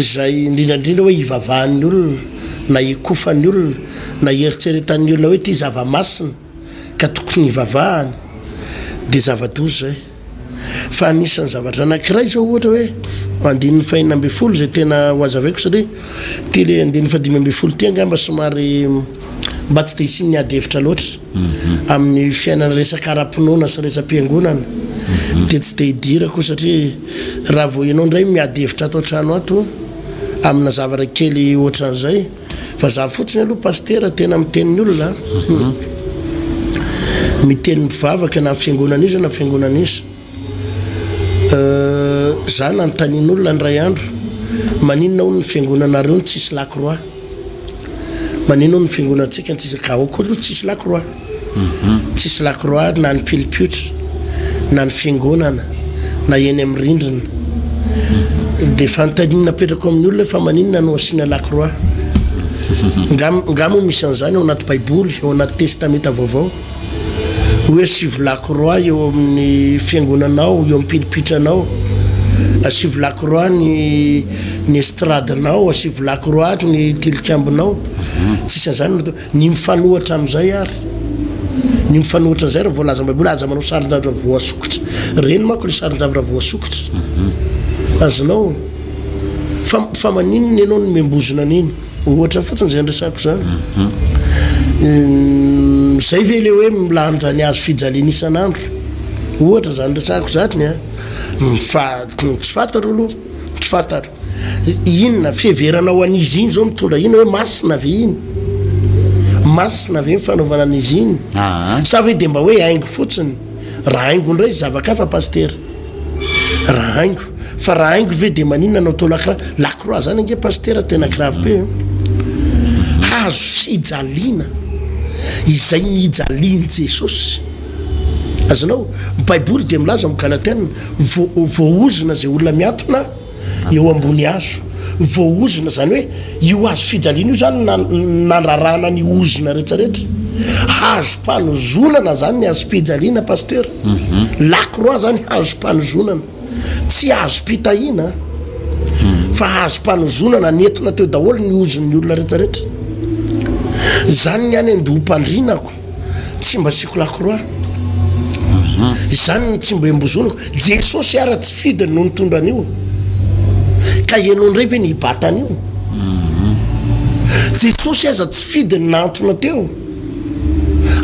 Speaker 3: izay indrindrandrindra hoe ivavahan'ny olona na ikofan'ny olona na eritseretan'ny olona hoe ty zava-masina ka tokony ivavahany de zava-doza zay fa anisan'ny zavatra anankiray zao ohatra hoe andiny fa 12 zay tena hoazavaiko satria ty le andiny fa 12 ty angamba somary mba tsy de isiny niady hevitra loatra amin'ny fiainana resaka ara-pinoana sy resam-piangonana de tsy de hidirako satria raha vo ianao ndray miady hevitra atao trano ato amina zavatra kely ohatran'izay fa za fotsiny aloha pastera tena mitenin'ny olona miteny mivavaka na fiangonana izy na fiangonana izy za nanontanian'olona ny ray andro maninona ho ny fiangonanareo ny tsisy lakroa maninona ho ny fiangonantsika ny tsisy kaoko aloha tsisy lakroa tsisy lakroa na ny pilipiotra na ny fiangonana na eny amin'ny rindrina de fantanina petrako amin'ny olona fa maninona no asiana lakroa ngamo misy an'izany ao anaty baiboly ao anaty testamenta vaovao hoe sivy lakroa eo amin'ny fiangonanao eo amin'ny pilipitranao asivy lakroa ny estradenao asivy lakroa ny tilikambonao tsisy an'izany ny mifanohatra amin'izay ary ny mifanohatra an'izay raha voalaza baiboly aza manao sarin-javatra voasokotra reny manko le sarin-javatra voasokotra azonao fa maninona ianao no membozona an'iny ohatra fotsiny zay andresako zany zay ve le hoe milanja ny azo fijaliana isan'andro ohatra zany resako zatiny tsy fataro aloha tsy fataro inona fiheveranao an'izy iny zao mitondra ina hoe masina ve iny masina ve fanaovana an'izy iny sa hoe de mba hoe haingo fotsiny raha haingo ndray zavakafa pastera raha haingo fa raha haingo ve de maninona anao tao lakroa zany ange pastera tena grave be hazo fijaliana izay nijaliany Jesosy azonao baiboly de milaza migalatina voaozona zay olona miatona eo ambony hazo voaozona zany hoe io hazo fijaliana io zany nararana ny ozona rehetrarehetra hazo mpanozonana zany ny hazo fijaliana pasteur lakroa zany hazo mpanozonana tsy hazo pitahina fa hazo mpanozonana nentina teo daholo ny ozon'ny olona rehetrarehetra zany ny any andoha mpandrinako tsy mba siko lakroa izany tsy mba embozonako Jesosy ara tsy fidiny no nitondra an'io ka ianao ndray ve nibata an'io Jesosy aza tsy fidiny nantona teo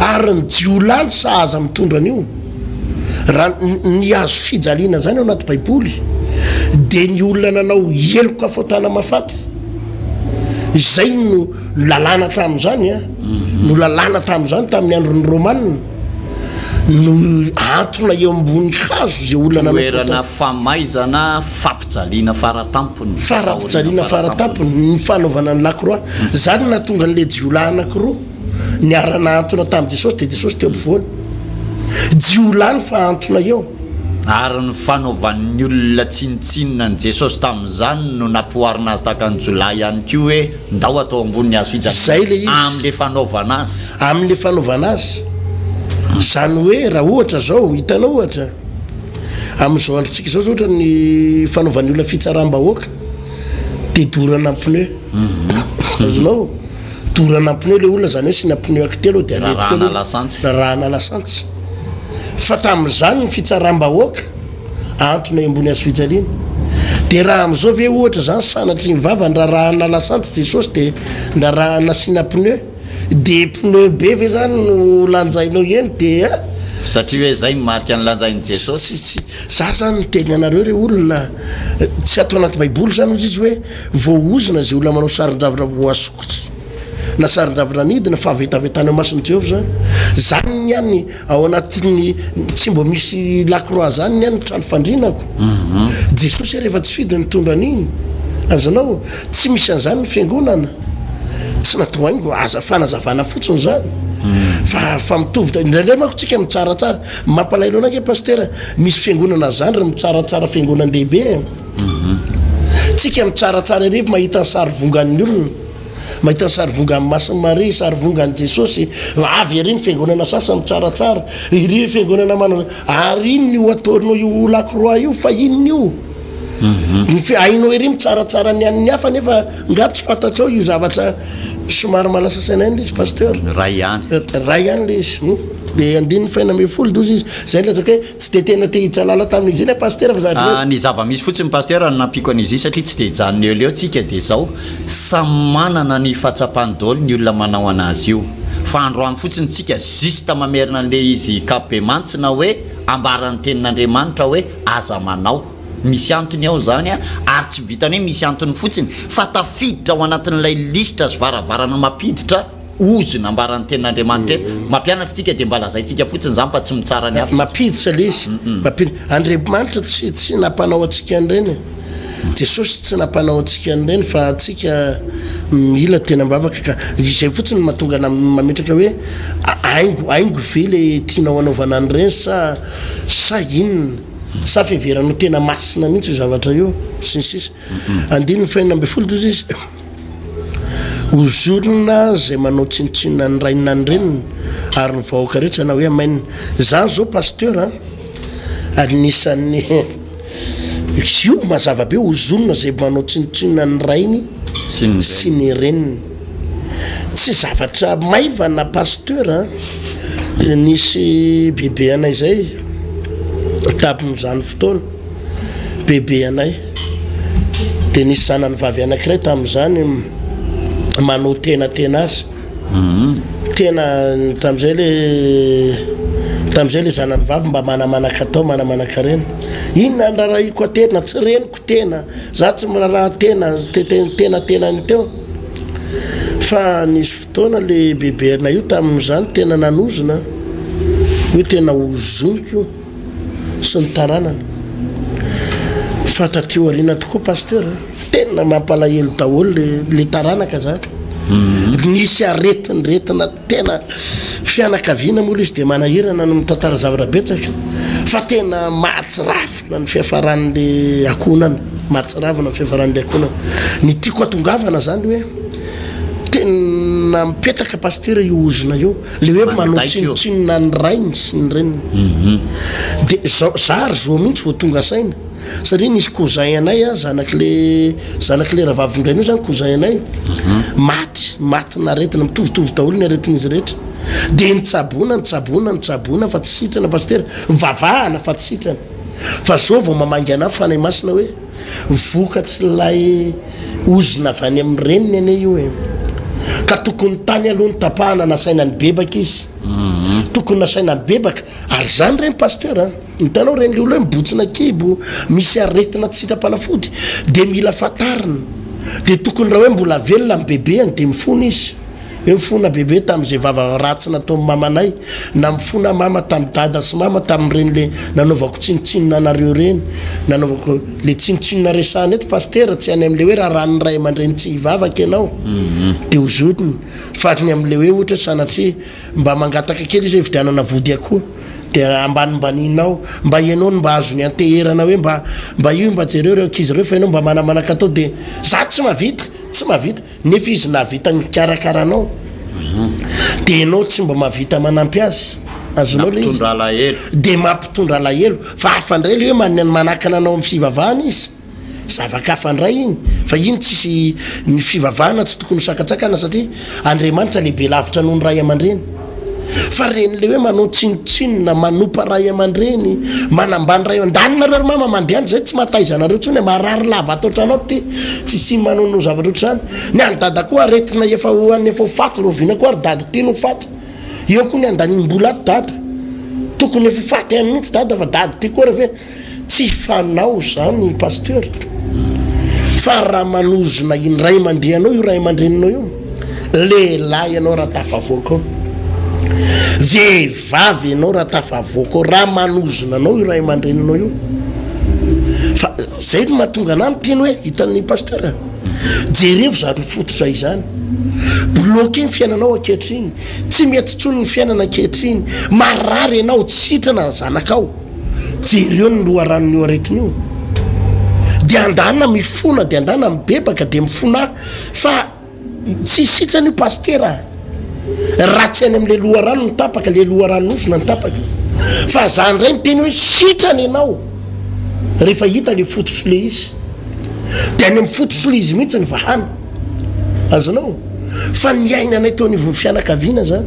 Speaker 3: ary ny jiolany sahaza mitondra an'io raha ny azo fijaliana zany ao anaty baiboly dia ny olona nanao eloka afotana mafaty izay no lalàna tamin'izany no lalàna tamin'izany tamin'ny andron'ny romanina no antona eo ambony hazo zay olona
Speaker 2: nanao famaizana fampijaliana faratampony
Speaker 3: ny fanaovana ny lakroa zany natonga n'le jiolay anankiroa ny arana antona tamin'i Jesosy dia Jesosy teo ampovoany jiolany fa antona eo
Speaker 2: ary ny fanaovan'ny olona tsinitsinina ny Jesosy tamin'izany no nampihoarina azy tahaka ny jolay ihany koa hoe ndao atao ambony hazo
Speaker 3: zay le izy
Speaker 2: amin'le fanaovana azy
Speaker 3: amin'le fanaovana azy zany hoe raha ohatra zao hitanao ohatra amin'izao androntsika izao ohatra ny fanaovan'ny olona fitsaram-bahoaka dia dorana pneu azonao dorana pneu le olona zany hoe sy na pneu akitelo dia rahana lasantsy fa tamin'izany ny fitsaram-bahoaka antona ambony hazo fijaliana dia raha amin'izao ve ohatra zany sanatry ny vava ndrarahana lasantsy Jesosy dia ndrarahana sina pneu dia pneu be ve zany no lanjainao eny dia
Speaker 2: satria hoe zay marika ny lanjain'i Jesosy
Speaker 3: za zany niteny anareo re olona tsy atao anaty baiboly zany ozy izy hoe voaozina zay olona manao sarin-javatra voasokotry na sarin-javatra nidina fa avetavetany ao mason'i Jehovah zany ny any ao anatin'ny tsy mbo misy lakroa zany ny any trano fandrinako Jesosy rehefa tsy fidy nitondra an'iny azanao tsy misy an'izany ny fiangonana tsy natao haingo aza fanazavana fotsiny zany fa mitovy indraindray manko tsika mitsaratsara mampalailo anake pastera misy fiangonana zany raha mitsaratsara fiangonan-dehibe tsika mitsaratsara rehefa mahita ny sary vongan'ny olona mahita ny sary vongan'ny Masiny Maria sary vongan'i Jesosy avy ery ny fiangonana sasa mitsaratsara iry fiangonana manana ary iny io ataonao io lakroa io fa inony io ainao ery mitsaratsara ny an'ny hafa nefa nga tsy fantatrao io zavatra somary malasa saina iny le izy pasteur
Speaker 2: ray
Speaker 3: ihany le izy dia andininy faina me folo dozy izy zay n lazaka hoe tsy dia tena te hitsalala tamin'izay ny pasteur fa zavatra
Speaker 2: ny zava-misy fotsiny pasteur no nampiko an'izy satria tsy dia hijanona eo leo tsika dia zao samy manana ny fahatsapany daholo ny olona manao anazy io fa androany fotsiny tsika juste mamerina an'le izy kape mantsina hoe ambaran'ny tenin'Andriamanitra hoe aza manao misy antony ao zany ary tsy vitany hoe misy antony fotsiny fa tafiditra ao anatin'ilay lisitra sy varavarana mapiditra ozona ambaran'ny tenin'Andriamanitra mampianatra tsika dia mba lazaitsika fotsiny zany fa tsy mitsara ny hafa
Speaker 3: mapiditra le izy Andriamanitra tsy nampanao atsika an'ireny Jesosy tsy nampanao atsika an'ireny fa atsika mila tena mbavaka ka izay fotsiny mahatonga mametraka hoe aingo ve le tianao anaovana an'ireny sa inona sa fiheveranao tena masina mihitsy io zavatra io sinsisa andininy faina ambe folo dozy izy ozolona zay manao tsinotsinona ny rainina ny reniny ary ny vahoaka rehetra na hoe amainina zany zao pasteur anisan'ny io mazava be ozolona zay manao tsinotsinona ny rainy sy ny reniny tsy zavatra maivana pasteur nisy bebe anay zay tamin'izany fotoana bebe anay dia nisy zanany vavy anankiray tamin'izany manao tenatena azy tena tamin'izay le zanany vavy mba manamanaka atao manamanaka reny inona ndrarahiko atena tsy reniko tena za tsy miraraha tenany teo fa nisy fotoana le bebe anay io tamin'izany tena nanozona hoe tena ozoniko sy ny taranana fa tateo arina tokoa pasteur tena mampalahelo daholo le taranaka zany nisy aretinyretina tena fianakaviana moa izy dia manahirana no mitantara zavatra betsaka fa tena mahatsiravina ny fiafaran'le akonana mahatsiravina ny fiafaran'le akonana ny tiako atongavana zany hoe tena tena mipetaka pastera io ozona io le hoe manao tsinotsinona ny rainy sy ny reniny de zary zo mihitsy vo tonga saina satria nisy kozay anay a zanak'le ravavindray io zany kozay anay maty naretina mitovitovy daholo ny aretin'izy rehetra de nitsabona fa tsy sitrana pastera mivavahana fa tsy sitrana fa zao vao mamangy anahy fanay masina hoe vokatsy lay ozona avy any amin'ny reniny ane io e ka tokony tany aloha ny tapahana nasaina ny bebaka izy tokony nasaina ny bebaka ary zany reny pastera hitanao reny le olo hoe mibotsina kibo misy aretina tsy sitrapanafody de mila fatarina de tokony raha hoe mbola velona amin'ny bebeany de mifona izy hoe mifona bebe tamin'izay vava ratsy natao mamanay na mifona mama tamin'ny dada sy mama tamin'ireny le nanaovako tsinotsinona anareo reny nanaovako le tsinotsinona resahana eto pastera tsy any am'le hoe raha ranony ray aman-dreny tsy hivavaka ianao de hozotiny fa ny am'le hoe ohatra sanatria mba mangataka kely izy vidianana vody akoho de ambanimbanianao mba ianao mba azo ny anteherana hoe mba io mba jereo reo ankizy reo fa ianao mba manamanaka atao de za tsy mavita nefa izy navita ny karakaranao de ianao tsy mba mavita manampy azy azonao le izy de mampitondra alahelo fa hafandray le hoe manakana anao amin'ny fivavahana izy zavakafandray iny fa iny tsisy ny fivavahana tsy tokony sakatsakana satria Andriamanitra lehibe lavitra noho ny ray aman-dreny fa reny le hoe manao tsinotsinona manompa ray aman-dreny manambany ray andaninareo mama mandeany zay tsy mataizanareo tsony marary lava ataotranao ty tsy sy manao zavatra oatra zany ny andada koa aretina efa hoany efa faty rovina koa ary dada teny ho faty eo koa ny andanimbola ato dada tokony efa faty any mihitsy dada fa dada ty koa rehe tsy fanao zany pasteur fa raha manozona iny ray mandehanao io ray aman-dreninao io lehilahy ianao raha tafavoaka vehivavy ianao raha tafavoaka raha manozona anao io ray aman-dreninao io fa zay no mahatonga anahy miteny hoe hitan'ny pasteur jerevo zany fototra izany bloqué ny fiainanao ankehitriny tsy mety tsony ny fiainana ankehitriny marary ianao tsitrana ny zanakao jereo ny loharanon'io aretin'io de andana mifona de andana mibebaka de mifona fa tsy sitrany io pastera raha tsy any am'le loharano ny tapaka le loharanozona ny tapaka fa zany ray miteny hoe sitrany ianao rehefa hita le fototro le izy de any amin'ny fototro le izy mihitsy ny vahana azonao fa ny ainanay teo anivon'ny fianakaviana zany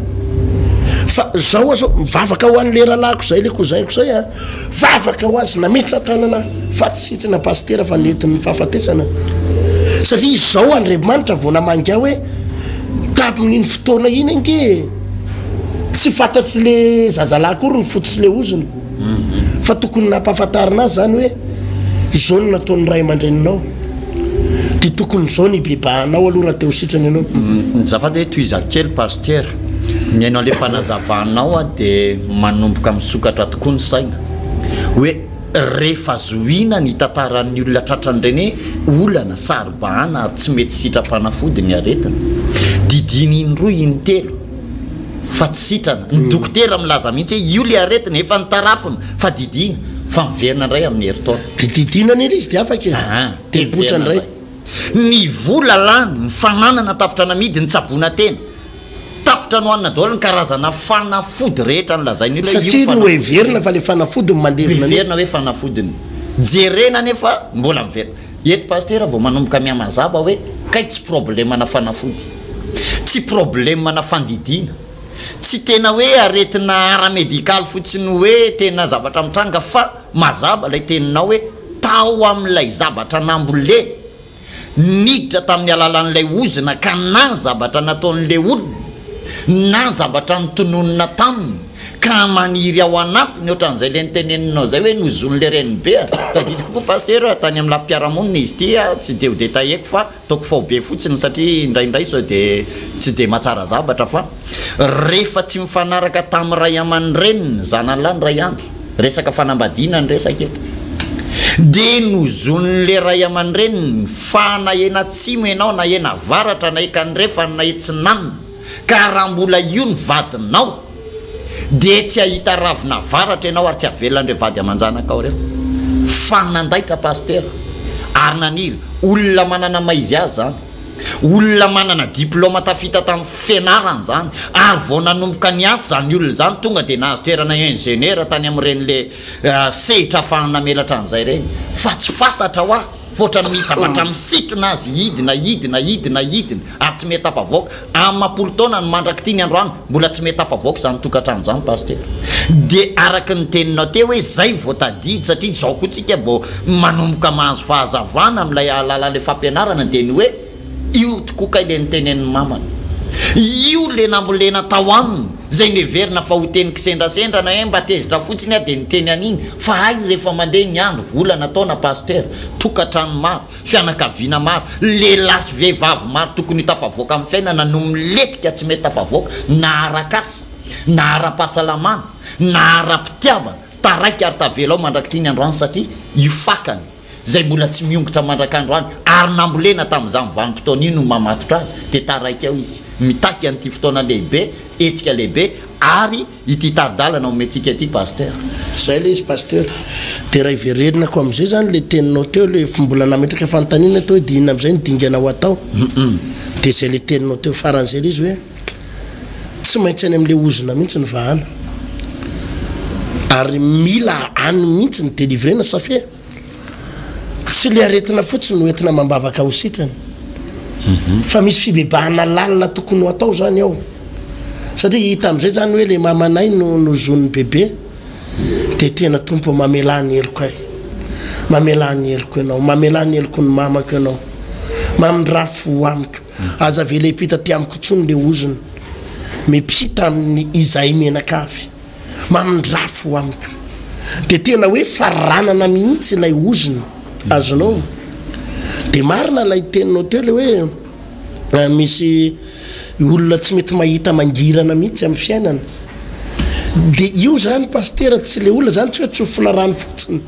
Speaker 3: fa zao azao mivavaka ho an'ny leralahiko zay le kozaiko zay a vavaka ho azy nametsatanana fa tsy sitrana pastera fa nentin'ny fahafatesana satria izao Andriamanitra vao namangy aho hoe tamin'iny fotoana iny ange tsy fantatsy le zazalahy kory ny fototsy le ozony fa tokony nampahafantarina azy zany hoe izao no nataon'ny ray aman-dreninao de tokony zao ny bebahanao aloha raha teo sitrany ianao
Speaker 2: nzafady hoe toizakely pasteur ny hainao le fanazavanao a de manomboka misokatra tokoa ny saina hoe rehefa zoina ny tantaran'ny olona tratran'ireny olana saribahana ary tsy mety sitrapanafody ny aretina didiny iny roa iny telo fa tsy sitrana ny dokotera milaza mihitsy hoe io le aretina efa nitarafina fa didina fa miverina indray amin'ny heritaona
Speaker 3: de didinana ily izy de afaka de botra ndray
Speaker 2: ny vola lany mifananana tapitra namidy ny tsabona tena tapitra no anina daholo ny karazana fanafody rehetra nylazainy
Speaker 3: satria no hoe verina fa le fanafody mandevina
Speaker 2: miverina hoe fanafodiny jerena nefa mbola miverina eto pasteur vao manomboka miamazaba hoe kay tsy problème na fanafody tsy problème na fandidina tsy tena hoe aretina ara-médical fotsiny hoe tena zavatra mitranga fa mazaba lay teninao hoe tao amin'ilay zavatra nambole niditra tamin'ny alalan'ilay ozina ka na zavatra nataon'le olona na zavatra nytononina taminy ka maniry ao anatiny ohatran'izay le niteneninao zay hoe nozon'le renibe tadidiko pasteur tany amin'ny lampiaramonina izy ty tsy de ho détailleko fa taoko fao be fotsiny satria indraindray sao de tsy de mahatsara zavatra fa rehefa tsy mifanaraka tamin'ny ray aman-dreniny zanan'lahy ny ray andro resaka fanambadiana ny resaka eto de nozon'le ray aman-dreniny fa na ena tsimo ianao na ena varatra na ekanrefa na etsinanina ka raha mbola io ny vadinao de tsy ahita ravina varatra ianao ary tsy avelan're vady aman-janakao reo fa nandaika pasteur ary naniry olona manana maizy azy zany olona manana diplôme tafita tamin'ny fianarana zany ary vao nanomboka ny asa zany olona zany tonga dia nahazo toerana ingénieur tany amin'ireny le sehitra ahafahana melatra an'izay reny fa tsy fantatra ho fotrany misy zavatra misitona azy hidina ary tsy mety afavoaka amapolo taona ny mandraky ty ny androany mbola tsy mety afavoaka zany tokantrano zany pasteur dia araky ny teninao teo hoe zay vao tadidy satria zao koa tsika vao manomboka mahazo fahazavana amin'ilay alalale fampianarana dia ny hoe io tokoka ile nytenen'ny mamana io le nambolena tao aminy zay neverina fa hoteny kisendrasendra na mba tezitra fotsiny dia niteny an'iny fa ay rehefa mandeha ny andro volana taona pasteur tokantrano maro fianakaviana maro lehilahy sy vehivavy maro tokony tafavoaka amin'ny fiainana no miletika tsy mety tafavoaka na arakasa na ara-pahasalamana na ara-pitiavana taraiky ary tavelao mandraky ty ny androany satria ifakany zay mbola tsy miongotra mandrak'androany ary nambolena tamin'izany vanim-potoana io no mamatotra azy dia taraiky ao izy mitaky an'ity fotoana lehibe etsika lehibe ary ity taridalana omentsika ty pasteur
Speaker 3: zay le izy pasteur dia raha iverenako amin'izay zany le teninao teo le fombola nametraka fanontaniana teo dia inona amin'izay nydinganao atao dia zay le teninao teo faran'izay le izy hoe tsy maintsy any amin'le ozona mihitsy ny vahana ary mila any mihitsy ny délivrena safia tsy le aretina fotsiny no entina mambavaka ho sitrany fa misy fibebahana lalina tokony ho atao zany ao satria hita amin'izay zany hoe le mamanay no zon'ny bebe dia tena tompo mamelany heloko ay mamelany heloko ianao mamelany heloko ny mamako ianao mamindrafo amiko aza vele hipita ty amiko tsony le ozony mipita amin'ny izay menakavy mamindrafo amiko dia tena hoe faranana mihitsy ilay ozony azonao dia marina lay teninao teo le hoe misy olona tsy mety mahita mangirana mihitsy amin'ny fiainana dia io zany pasteur tsy le olona zany tsy hoe tsofina rano fotsiny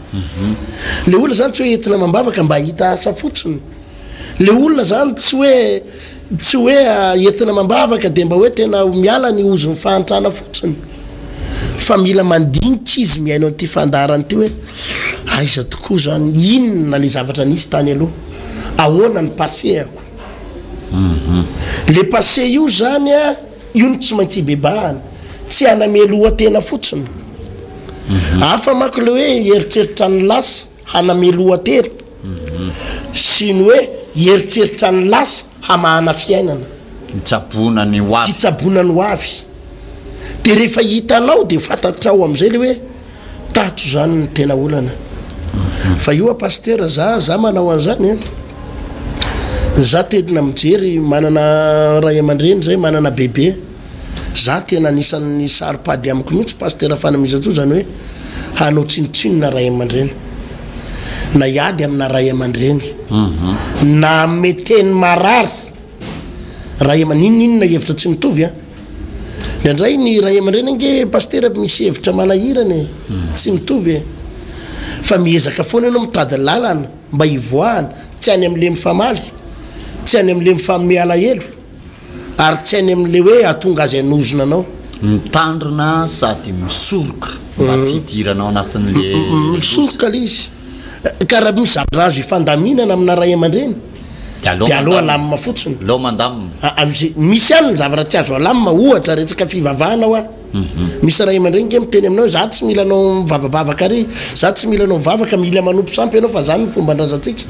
Speaker 3: le olona zany tsy hoe entina mambavaka mba hita asa fotsiny le olona zany tsy hoe entina mambavaka dia mba hoe tena miala ny ozony fahantrana fotsiny fa mila mandinika izy miaino an'ity fandarany ty hoe aiza tokoa zany inona le zavatra nisy tany aloha ahoana ny passeako le passe io zany io no tsy maintsy bebahana tsy hanameloha tena fotsiny afa mako le hoe heritreritra ny lasa hanameloha tena sy ny hoe heritreritra ny lasa hamahana fiainana
Speaker 2: hitsabonany
Speaker 3: ho avy dia rehefa hitanao dia fantatrao amin'izay le hoe tato zany ny tena olana fa io a pasteur za manao an'izany za tedina mijery manana ray aman-dreny zay manana bebe za tena anisan'ny saripady amiko mihitsy pasteur fanamizatso zany hoe hanao tsinotsinona ray aman-dreny na iady amina ray aman-dreny na meteny marary ray amaninninona hevitra tsy mitovy ndraindray ny ray aman-dreny nge pasteur misy hevitra manahirany tsy mitovy fa miezaka foana ianao mitady lalana mba hivoahana tsy any amin'le mifamaly tsy any amin'le mifamme alahelo ary tsy any amin'le hoe atonga azy anozona anao
Speaker 2: mitandrina sady misoroka mba tsy hidiranao anatin'le
Speaker 3: misoroka le izy ka raha misy zavatra azo hifandaminana amina ray aman-dreny dia aloha alamina fotsiny am'zay misy any ny zavatra tsy azo alamina ohatra retsaka fivavahana ao misy ray aman-dreny nge miteny aminao za tsy mila anao mivavabavaka ary za tsy mila anao mivavaka mila manompo sampy ianao fa zany ny fomba ndrazatsika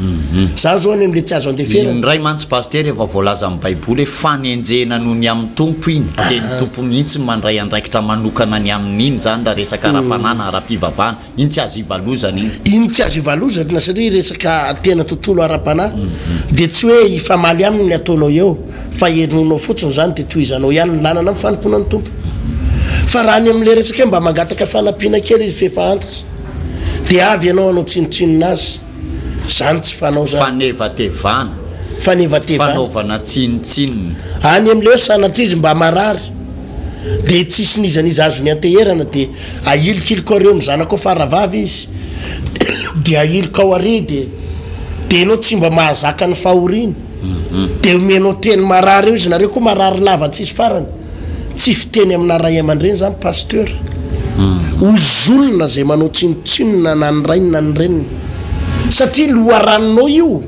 Speaker 3: za zao any am'le tsy azo andeferany
Speaker 2: ray mantsy pasteur efa voalaza amin'ny baiboly hoe fanenjena noho ny amin'ny tompo iny dia ny tompo mihitsy mandray andraikitra manokana ny amin'iny zany raha resaka ara-panana ara-pivavahana iny tsy azo ivalozana
Speaker 3: iny tsy azo ivalozana satria resaka tena tontolo ara-panahy dia tsy hoe ifamaly aminy ataonao eo fa herinonao fotsiny zany dia toizanao ihany ny lalana amin'ny fanomponan'ny tompo fa raha ny amin'le resaka hoe mba mangataka fanampiana kely izy fefa antitra dia avy ianao anao tsinotsinona azy zany tsy fanao zany
Speaker 2: fanevatevanaovana tsinotsinona
Speaker 3: any amin'le hoe sanatra izy mba marary dia tsisy nizanizy azo ny anteherana dia ahilikilika areo mizanako faravavy izy dia ahilika ao are dia ianao tsy mba mahazaka ny fahoriana dia omenao teny marary eo izy nareo koa marary lava tsisy farany tsy fiteny amina ray aman-dreny zany pasteur ozolona zay manao tsinotsinona na ny rainy na ny reniny satria loharanonao io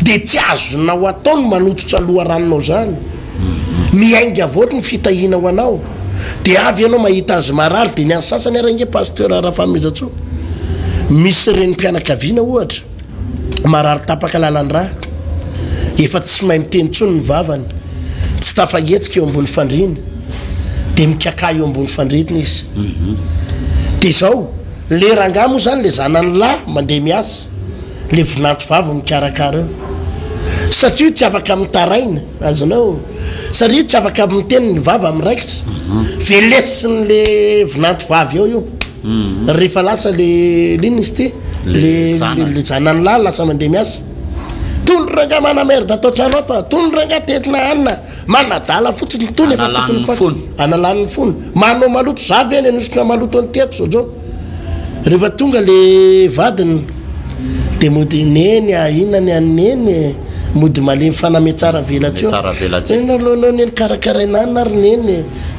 Speaker 3: de tsy azonao ataony manototra aloha ranonao zany miainga avoatra ny fitahina ho anao de avy ianao mahita azy marary de ny any sasany arange pasteur Rafamijatso misy reny mpianakaviana ohatra marary tapaka lalan-draha efa tsy mahay miteny tsony ny vavany tsy tafahetsika eo ambony fandrina de mikaka eo ambony fandrina izy de zao le ranga moa zany le zanany lahy mandeha miasa le vinanto vava mikarakara eo satria tsy afaka mitaraina azonao satria tsy afaka miteny ny vava amiraikitra velesiny le vinanto vavy eo io rehefa lasa le lina izy ty le zanany lahy lasa mandeha miasa tondro ranga mana merde atao trano ato tondro ranga tetina hanina manadala fotsiny tony efa tokony analan'ny fony manao maloto zavy eny anositra maloto any teto so jo rehefa tonga le vadiny de mody neny ahinany aneny mody malemy faname tsara velatsy alohanao neny karakarainany ary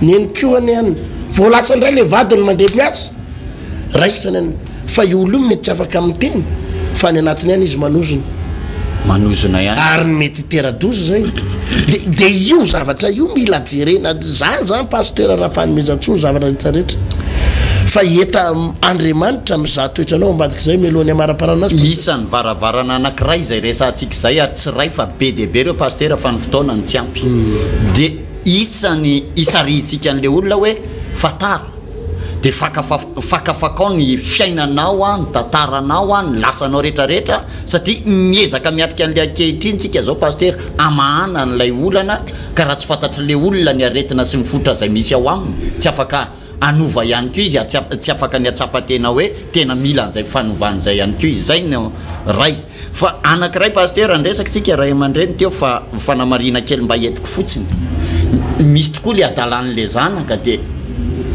Speaker 3: neny kioany any voalasa ndray le vadiny mandeha miasa raiky zany any fa io olo mety tsy afaka miteny fa ny anatiny any izy
Speaker 2: manozona ihany
Speaker 3: ary mety teradozy zay de io zavatra io mila jerena zany pasteur Rafamijatso zavatra rehetrarehetra fa eta Andriamanitra mizaha toetranao ambadika zay melohany amara-parana azy
Speaker 2: isan'ny varavarana anankiray zay resantsika zay ary tsy ray fa be de be reo pasteur fa ny fotoana ny tsy ampy de isany isaritsika an'le olona hoe fatara de fakafakao ny fiainanao a ny tantaranao a ny lasanao rehetrarehetra satria miezaka miatrika an'le ankehitriny tsika zao pasteur amahana n'lay olana ka raha tsy fantatry le olona ny aretina sy mifotra zay misy ao aminy tsy afaka anova ihany ko izy ary tsy afaka ny atsapatena hoe tena mila an'izay fanovan'izay ihany ko izy zay no ray fa anankiray pasteur andresaka tsika ray aman-dreny teo fa fanamarina kely mba entiko fotsiny misy tokoa le adalan'le zanaka de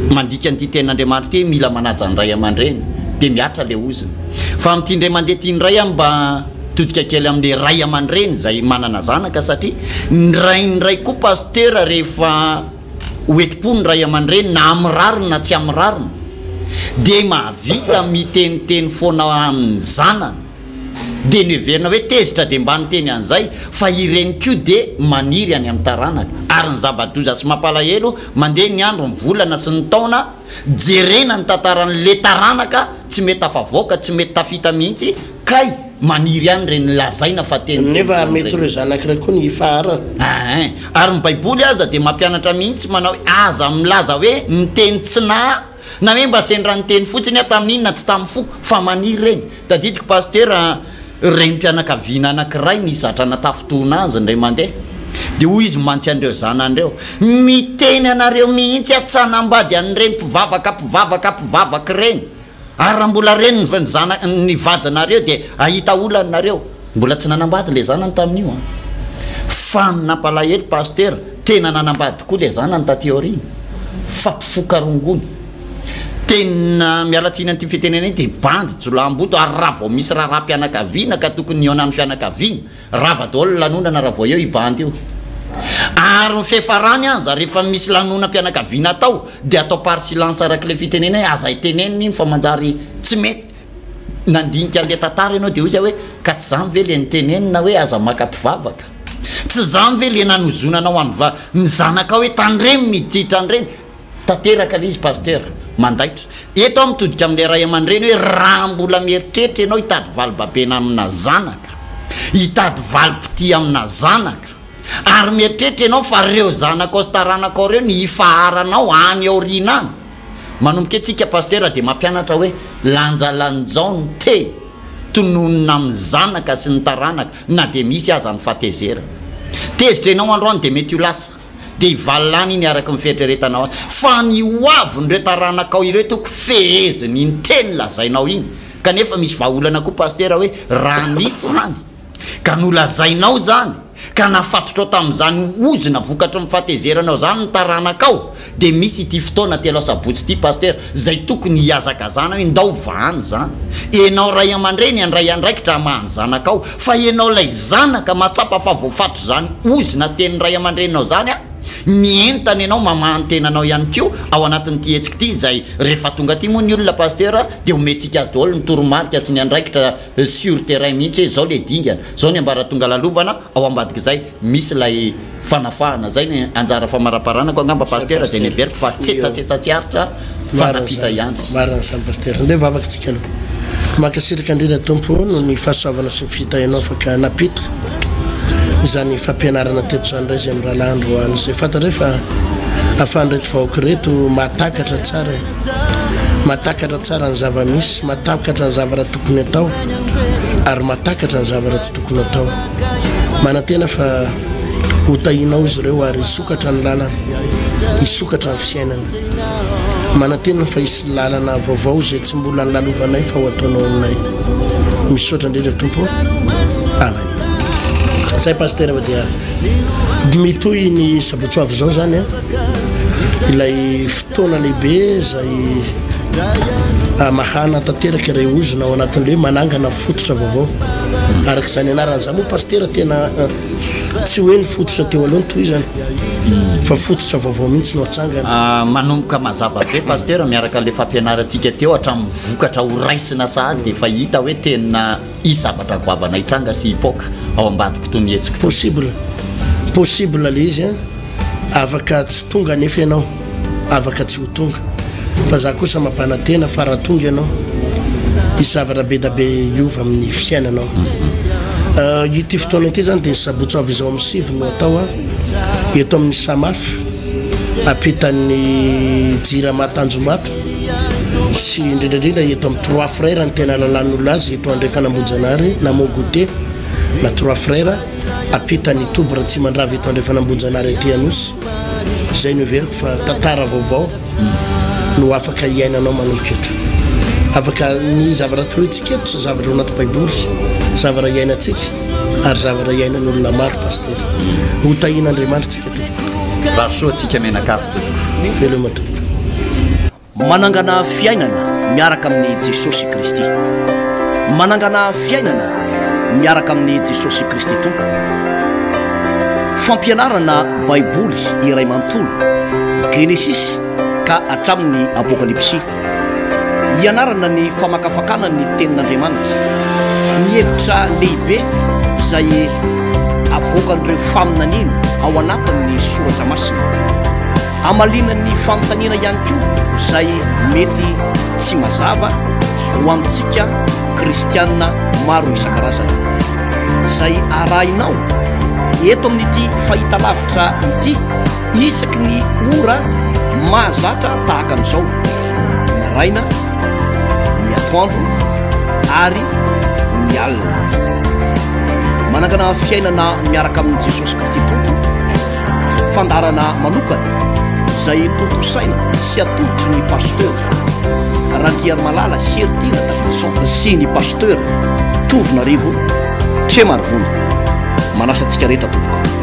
Speaker 2: mandika an'ity ten'Andriamanitra ty mila manaja ny ray aman-dreny de miatra le oziny fa am'ty ndray mandeha ty ndray mba todika kely amin'le ray aman-dreny zay manana zanaka satria ndraindray koa pasteur rehefa oeti-po ny ray aman-dreny na amirariny na tsy amirariny de mahavita miteniteny foana amin'ny zanany de neverina hoe tezitra de mba niteny an'izay fa ireny ko de maniry any amin'ny taranaka ary ny zava-doza sy mampalahelo mandeha ny andro mivolana sy ny taona jerena ny tantaran'le taranaka tsy mety afavoaka tsy mety tafita mihitsy kay maniry any reny lazaina fa teny
Speaker 3: nefa mety reo zanak'iray koa ny ifara
Speaker 2: ary ny baiboly aza de mampianatra mihitsy manao hoe aza milaza hoe niteny tsina na hoe mba sendra niteny fotsiny tamin'iny na tsy tamin'ny foko fa maniry reny da ditiko pasteur reny mpianakaviana anankiray ny zatra natafotona azy ndray mandeha de hoy izy mantsy andreo zanandreo miteny anareo mihitsy atsanambady an'ireny mpivavaka reny ary raha mbola reny ny vadinareo de ahita olanareo mbola tsy nanambady le zanany tamin'io fa nampalahelo pasteur tena nanambady koa le zanany tateoriny fa mpifokarongony tena mialatsiny an'ity fitenena iny de bandy jolamboto ary raha vao misy raha-mpianakaviana ka tokony ionan'ny fianakaviana rava daholo lanonana raha vao eo ibandy io ary ny fefarany aza rehefa misy lanona-mpianakaviana atao de atao par silence araky le fitenena aza iteneniny iny fa manjary tsy mety nandinika an'le tantara ianao de ozy hoe ka tsy zany ve le nitenenina hoe aza makampivavaka tsy zany ve le nanozonanao any ny zanaka hoe tandreny miditra andreny tanteraka le izy pasteur mandaitra eto mitodika amin'le ray aman-dreny hoe raha mbola mieritreritra ianao hitady valibabena amina zanaka hitady valipity amina zanaka ary mieritreritra ianao fa reo zanaka ostaranaka ao reo ny ifaharanao any aorina any manomboka antsika pasteur de mampianatra hoe lanjalanjao ny teny tononona amin'ny zanaka sy ny taranaka na de misy aza ny fatezera tezitra ianao androany de mety ho lasa de ivalany iny araky mifeitreretanao azy fa ny oavindreo taranakao ireo toko feheziny ny teny lazainao iny kanefa misy vahaolana koa pasteur hoe raha misy zany ka nolazainao zany ka nafatotrao tamin'izany ozina vokatra mifatezeranao zany ny taranakao de misy ity fotoana telo sabotsy ity pasteur zay tokony hiazakazana hoe ndao vahany zany enao ray aman-dreny andray andraikitra mahany zanakao fa enao lay zanaka matsapa fa voafatro zany ozina sy tenyray aman-drenynao zany a mientany ianao mamantenanao ihany ko ao anatin'nyty hetsika ty zay rehefa tonga ty moa ny olona pastera de omentsika azy daholo mitoromarika sy ny andraikitra sur terrain mihitsy hoe zao le dingana zao ny ambaratonga lalovana ao ambadiky zay misy lay fanafahana zay ny anjara famaraparanako angamba pastera zay ny averiko fa tsetsatsiaritra fanapita ihany
Speaker 3: marina samy pastera nde vavaky tsika aloha makasiraka indrindra tompo no ny fahasoavana sy ny fitahinao afaka napitra izany fampianarana teto zany ray zay amin'ny rahalandro an'izay fantatra fa ahafahanreto vahoaka reto mahatakatra tsara ny zava-misy mahatakatra ny zavara tokony atao ary mahatakatra ny zavara tsy tokony atao manantena fa hotahinao izy ireo ary isokatra ny lalana isokatra ny fiainana manantena fa isy lalana vaovao zay tsy mbola ny lalovanay fa ho ataonao aminay misaotra indrindra tompo amen zay pastera fa dia mitoy ny sabotsoavy zao zany a ilay fotoana lehibe zay mahana tanteraka ray ozona ao anatin'le hoe manangana fototra vaovao araka zany anarany za moa pastera tena tsy hoe ny fototra teo aloha ny toy zany fa fototra vaovao mihitsy no atsangana
Speaker 2: manomboka mazava be pastera miaraka le fampianarantsika teo hatramin'ny vokatra ho raisina sahady de fa hita hoe tena izavatra goavana hitranga sy hipoka ao ambadiko toy ny hetsika
Speaker 3: possible le izy a afaka tsy tonga nefa ianao afaka tsy ho tonga fa za kosa mampanantena fa raha tonga ianao isy zavatra be da be iova amin'ny fiainanao ity fotoana ity zany de ny sabotsoavy izao amin'ny sivy no atao a eto amin'ny samafy apitan'ny jira matanjombato sy indrindrandrindra eto amin'ny 3 frères ny tena lalan'olona azy eto andre fanambonjanary na mogote na 3 frères apitany tobra tsy mandravy eto andre fanambonjanary aty anosy zay no veriko fa tantara vaovao no afaka iainanao manomboka eto afaka ny zavatra toroitsika eto sy zavatra anaty baiboly zavatra iainatsika ary zavatra iainan'olona maro pastera hotahin'andriamanitra tsika tompoko
Speaker 2: rahasoatsika menakafy tompoko
Speaker 3: veloma tompoko
Speaker 1: manangana fiainana miaraka amin'ny Jesosy Kristy manangana fiainana miaraka amin'ny Jesosy Kristy tompo fampianarana baiboly iray manontolo Genesis ka hatramin'ny apokalypsy ianarana ny famakafakana ny tenin'Andriamanitra ny hevitra lehibe izay avoakan'ireo faminaniana ao anatin'ny soratra masina amalinan'ny fanontaniana ihany koa izay mety tsy mazava ho amintsika kristianina maro isan-karazana izay arahinao eto amin'ity fahita lavitra ity isaky ny ora mahazatra tahaka an'izao ny raina ny atoandro ary ny alina manangana fiainana miaraka amin'ny Jesosy Kristy tompo fandarana manokana izay tontosaina sy atodotry ny pasteur Rankiary Malala Heritina Davidson sy ny pasteur Tovinarivo Tremarivony manasantsika rehetra tompoko